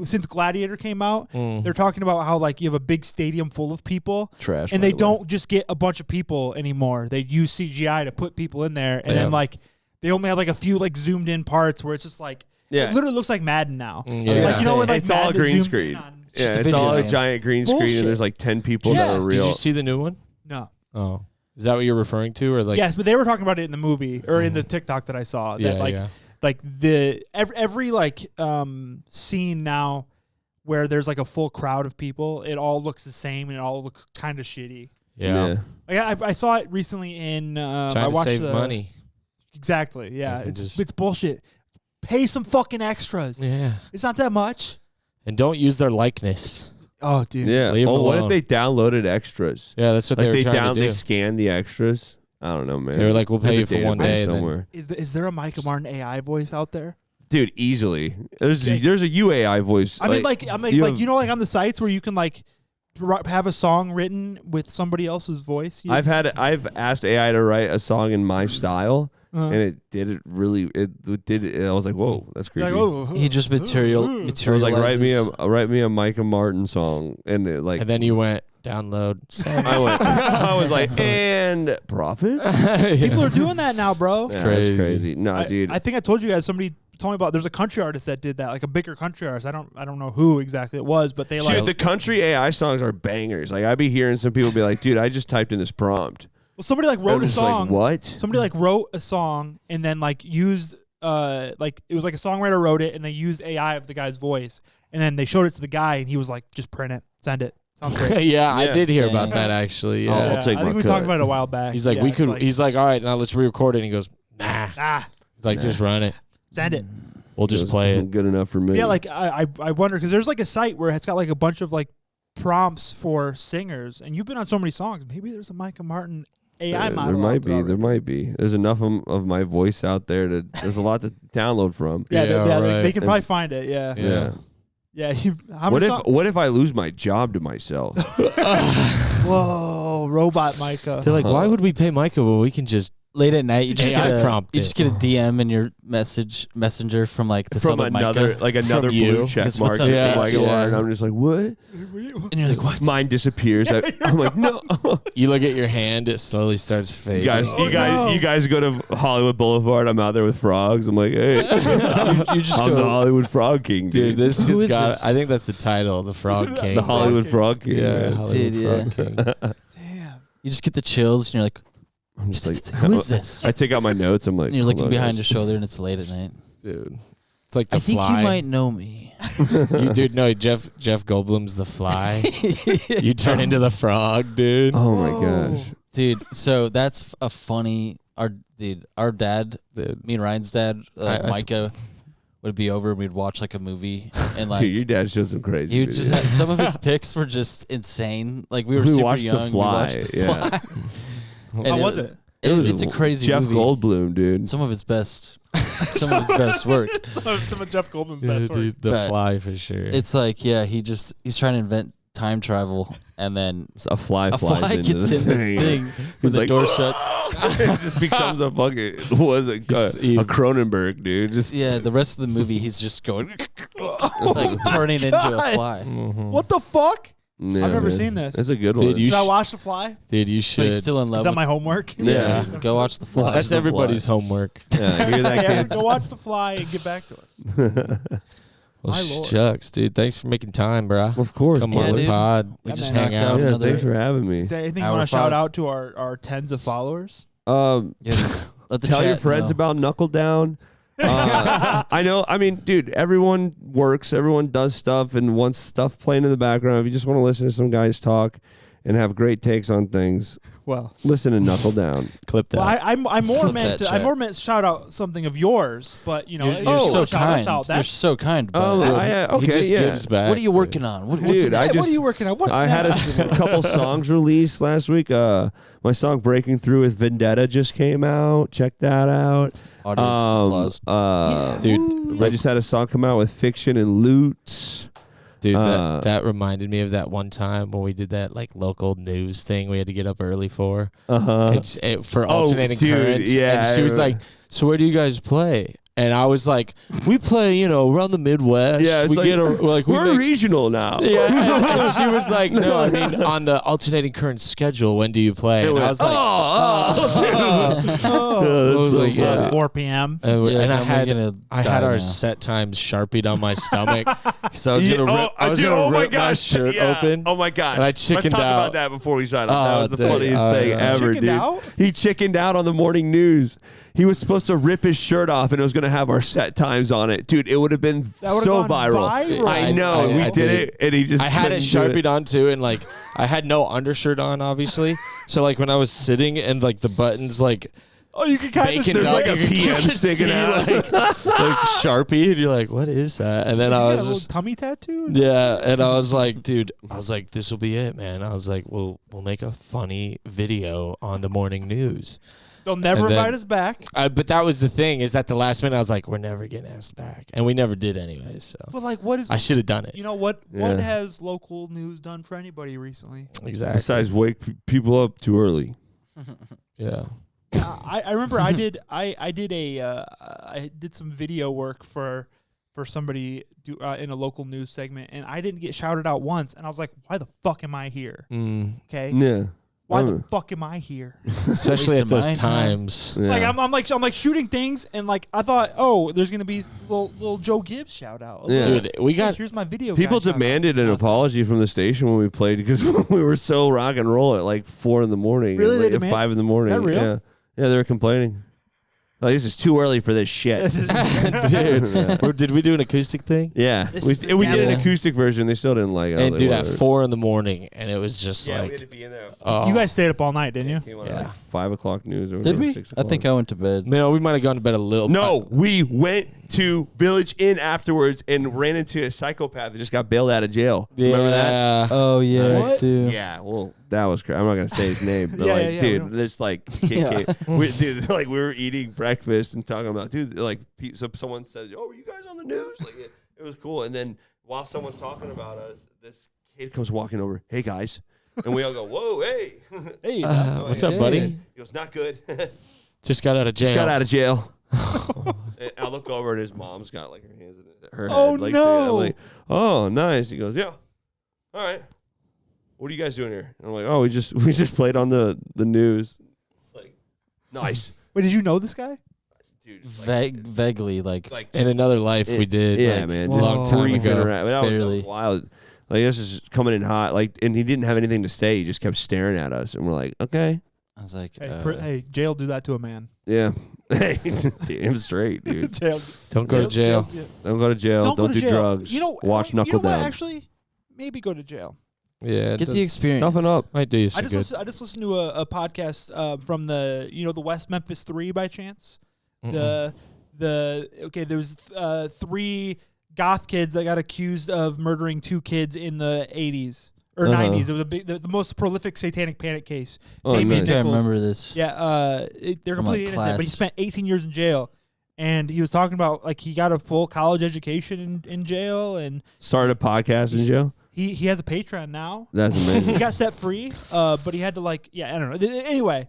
since Gladiator came out, they're talking about how like you have a big stadium full of people, Trash. and by they the way. don't just get a bunch of people anymore. They use CGI to put people in there, and Yeah. then like they only have like a few like zoomed in parts where it's just like Yeah. it literally looks like Madden now. Yeah. Like you know when like It's all Madden green zooms screen. in on- Yeah, just a it's video all a game. giant green screen, Bullshit. and there's like 10 people Yeah. that are real. Did you see the new one? No. Oh, is that what you're referring to, or like? Yes, but they were talking about it in the movie or in the TikTok that I saw. That Yeah, like yeah. like the every like scene now where there's like a full crowd of people, it all looks the same and it all looks kind of shitty. Yeah. Like I saw it recently in I Trying to watched save money. Exactly. Yeah, You can it's just- it's bullshit. Pay some fucking extras. Yeah. It's not that much. And don't use their likeness. Oh, dude. Yeah. Leave 'em Oh, what if alone. they downloaded extras? Yeah, that's what Like they were trying to do. they scanned the extras. I don't know, man. They were like, "We'll pay There's you a for one database day," and then- somewhere. Is there a Micah Martin AI voice out there? Dude, easily. There's a UAI voice. I mean, like you like have- you know, like on the sites where you can like have a song written with somebody else's voice. I've asked AI to write a song in my style, Uh-huh. and it did it really. It did it. I was like, whoa, that's creepy. Like, oh, He just I was like, write me a Micah Martin song, and it like And then you went download. Send. I was like, and profit. people are doing that now, bro. Yeah, crazy. That's crazy. Nah, dude. I think I told you guys. Somebody told me about. There's a country artist that did that, like a bigger country artist. I don't know who exactly it was, but they like. Dude, the country AI songs are bangers. Like, I'd be hearing some people be like, dude, I just typed in this prompt. Well, somebody like wrote I'm a just song. Like, what? Somebody like wrote a song and then like used like it was like a songwriter wrote it and they used AI of the guy's voice and then they showed it to the guy and he was like, just print it, send it. Sounds great. yeah, I Yeah. did hear Yeah. about that actually. Oh, Yeah. I'll take I my think we cut. talked about it a while back. He's like, Yeah, we it's could. like, He's like, all right, now let's re-record it. And he goes, nah. He's like, just run it. send it. We'll just It play was it. Good enough for me. Yeah, like I wonder because there's like a site where it's got like a bunch of like prompts for singers, and you've been on so many songs. Maybe there's a Micah Martin AI model. There might out be. already. There might be. There's enough of my voice out there to. There's a lot to download from. Yeah, Yeah, they right. can probably find it. Yeah, Yeah. yeah. How What many if What if I lose my job to myself? Whoa, robot Micah. They're like, why would we pay Micah when we can just late at night. You just AI get a, prompt You it. just get a DM in your messenger from like the From sub of another Micah. like another you. blue check Because mark. what's up? Yeah, Like, yeah. and I'm just like, what? And you're like, what? Mine disappears. I'm like, no. You look at your hand, it slowly starts fading. You guys go to Hollywood Boulevard. I'm out there with frogs. I'm like, hey, You just I'm the go. Hollywood Frog King, Dude, dude. this Who has is got. this? I think that's the title, the Frog King. the Hollywood Frog King. Yeah, man. Hollywood Dude, Frog King. Damn. You just get the chills, and you're like, I'm just like, who is this? I take out my notes. I'm like, And you're looking hold on, behind your guys. shoulder, and it's late at night. Dude, it's like the I think Fly. you might know me. You dude, no, Jeff Goldblum's the Fly. You turn into the frog, dude. Oh my Whoa. gosh. Dude, so that's a funny our dad, me and Ryan's dad, Micah, would be over and we'd watch like a movie and like. Dude, your dad shows some crazy. He would just have, some of his picks were just insane. Like we were super watched young. The Fly. We watched The Fly. How was it? It's a crazy Jeff movie. Goldblum, dude. Some of his best work. Some of Jeff Goldblum's best work. Dude, The Fly for sure. It's like he's trying to invent time travel, and then a fly gets in the thing when the door shuts. It just becomes a fucking a Cronenberg, dude. Just the rest of the movie he's just going like turning into a fly. Mm-hmm. What the fuck? Yeah, I've never man. seen this. That's a good one. Should I watch The Fly? Dude, you But should. he's still in love. Is that with my homework? Yeah. Go watch The Fly. That's everybody's homework. Yeah, hear that, Yeah, kid? go watch The Fly and get back to us. Well, My Lord. shucks, dude. Thanks for making time, bro. Of course. Come Yeah, on, dude. pod. We Yeah, just man. hang Knocked out out. Yeah, another thanks for having me. Is there anything you Hour want to shout 5. out to our tens of followers? Let the Tell your chat friends know. about Knuckle Down. I know. I mean, dude, everyone works. Everyone does stuff and wants stuff playing in the background. If you just want to listen to some guys talk and have great takes on things, Well, listen to Knuckle Down. Clip that. well, I more Flip meant that to, I chat. more meant to shout out something of yours, but you know, You're if you so wanna shout us kind. out, You're that's so kind. Oh, Bud. he okay, just yeah. gives back. What are you dude. working on? What's Dude, next? what are you working on? What's I had next? a couple songs released last week. My song "Breaking Through" with Vendetta just came out. Check that out. Audience applause. Dude, I just had a song come out with Fiction and Loots. Dude, that reminded me of that one time when we did that like local news thing we had to get up early for. For alternating currents. yeah, And she was I like, "So where do you guys play?" And I was like, "We play, around the Midwest. Yeah, it's we like, get we're regional now. Yeah, and she was like, "No, I mean on the alternating current schedule. When do you play?" And I was like, I was like, yeah. 4 p.m. And I had our now. set times sharpied on my stomach, so I was gonna rip, my my shirt open. Oh my gosh! And I Let's chickened talk out. about that before we sign off. Oh, That was the dude. funniest thing ever, Chickened dude. out? He chickened out on the morning news. He was supposed to rip his shirt off, and it was going to have our set times on it, dude. It would have been That would've so gone viral. viral. I know. We I did did. it, and he just. I had it couldn't do sharpied on too, and like I had no undershirt on, obviously. So like when I was sitting and like the buttons like Oh, you can kind of bacon see up, like a you PM can sticking see, out. like Sharpie, and you're like, what is that? And then I a was little just tummy tattoo. yeah, and I was like, dude, this will be it, man. I was like, we'll make a funny video on the morning news. They'll never And then- invite us back. But that was the thing, is at the last minute I was like, we're never getting asked back, and we never did anyway. So But like, what is? I should have done it. You know what? Yeah. What has local news done for anybody recently? Exactly. Besides, wake people up too early. Yeah. I remember I did some video work for somebody in a local news segment, and I didn't get shouted out once, and I was like, why the fuck am I here? Okay, Yeah. why the fuck am I here? Especially at Wasting those my time. times. Yeah. Like I'm like shooting things, and like I thought, oh, there's gonna be little Joe Gibbs shout out. Yeah. Dude, we Hey, got here's my video. People guy shout out. demanded an apology from the station when we played because we were so rock and roll at like 4 a.m. Really? and, They like, at demand- 5 a.m. That real? Yeah, they were complaining. Like, this is too early for this shit. dude. Did we do an acoustic thing? Yeah, This we is the did an devil. acoustic version. They still didn't like it. And dude, at 4 a.m, and it was just Yeah, we had like, to be in there. oh, You guys stayed up all night, didn't you? Came on Yeah. at like 5 o'clock news or Did whatever, we? 6 I think I went to bed. man, we might have gone to bed a little. No, we went to Village Inn afterwards and ran into a psychopath that just got bailed out of jail. Remember that? Oh yeah, What? I do. Yeah, well, that was crazy. I'm not gonna say his name, but Yeah, like, yeah, yeah, dude, we don't- this like, dude, like we were eating breakfast and talking about, dude, like, someone said, "Oh, were you guys on the news?" Like, it was cool. And then while someone's talking about us, this kid comes walking over. Hey guys, and we all go, "Whoa, hey, Hey, What's up, buddy? He goes, "Not good." Just got out of jail. Just got out of jail. And I look over and his mom's got like her hands in her head. Oh, like, no. I'm like, oh, nice. He goes, yeah. All right. What are you guys doing here? And I'm like, oh, we just played on the news. It's like, nice, Wait, did you know this guy? dude. Like, Vaguely, like In another life, we did. yeah, like, man, Whoa. just long time brief ago. interaction. That Barely. was wild. Like this is coming in hot. Like, and he didn't have anything to say. He just kept staring at us, and we're like, okay, I was like, Hey, jail do that to a man. yeah. Hey, damn straight, dude. Jail. Don't go to jail. jail's- Don't go to jail. Don't go to do jail. drugs. You know, watch you know Knuckle what? Down. Actually, maybe go to jail. Yeah, get the experience. Toughen up. Might do you I some just good. I just listened to a podcast from the the West Memphis 3 by chance. Mm-mm. There was 3 goth kids that got accused of murdering 2 kids in the 80s or 90s. It was the most prolific satanic panic case. Damian nice. I Nichols. remember this. Yeah, they're completely innocent, but he spent 18 years in jail. And he was talking about like he got a full college education in jail, and Started a podcast in jail. he has a Patreon now. That's amazing. He got set free, but he had to I don't know. Anyway,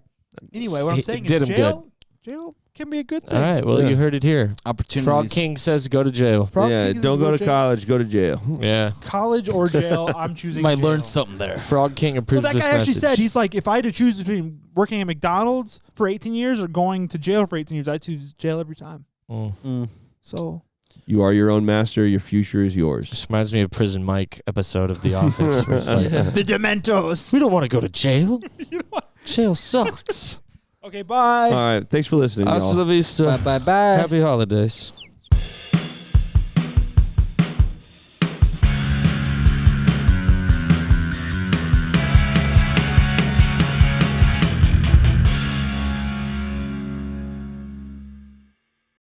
what I'm saying did is him jail can be a good thing. All right, well, you heard it here. Opportunities. Frog King says go to jail. Frog Yeah, King says don't go to jail. college. Go to jail. Yeah. College or jail. I'm choosing. Might jail. learn something there. Frog King Well, approves that this guy actually message. said he's like, if I had to choose between working at McDonald's for 18 years or going to jail for 18 years, I choose jail every time. So You are your own master. Your future is yours. This reminds me of Prison Mike episode of The Office. Where it's like, the Dementos. we don't want to go to jail. Jail sucks. Okay, bye. All right. Thanks for listening, Hasta y'all. la vista. Bye. Happy holidays.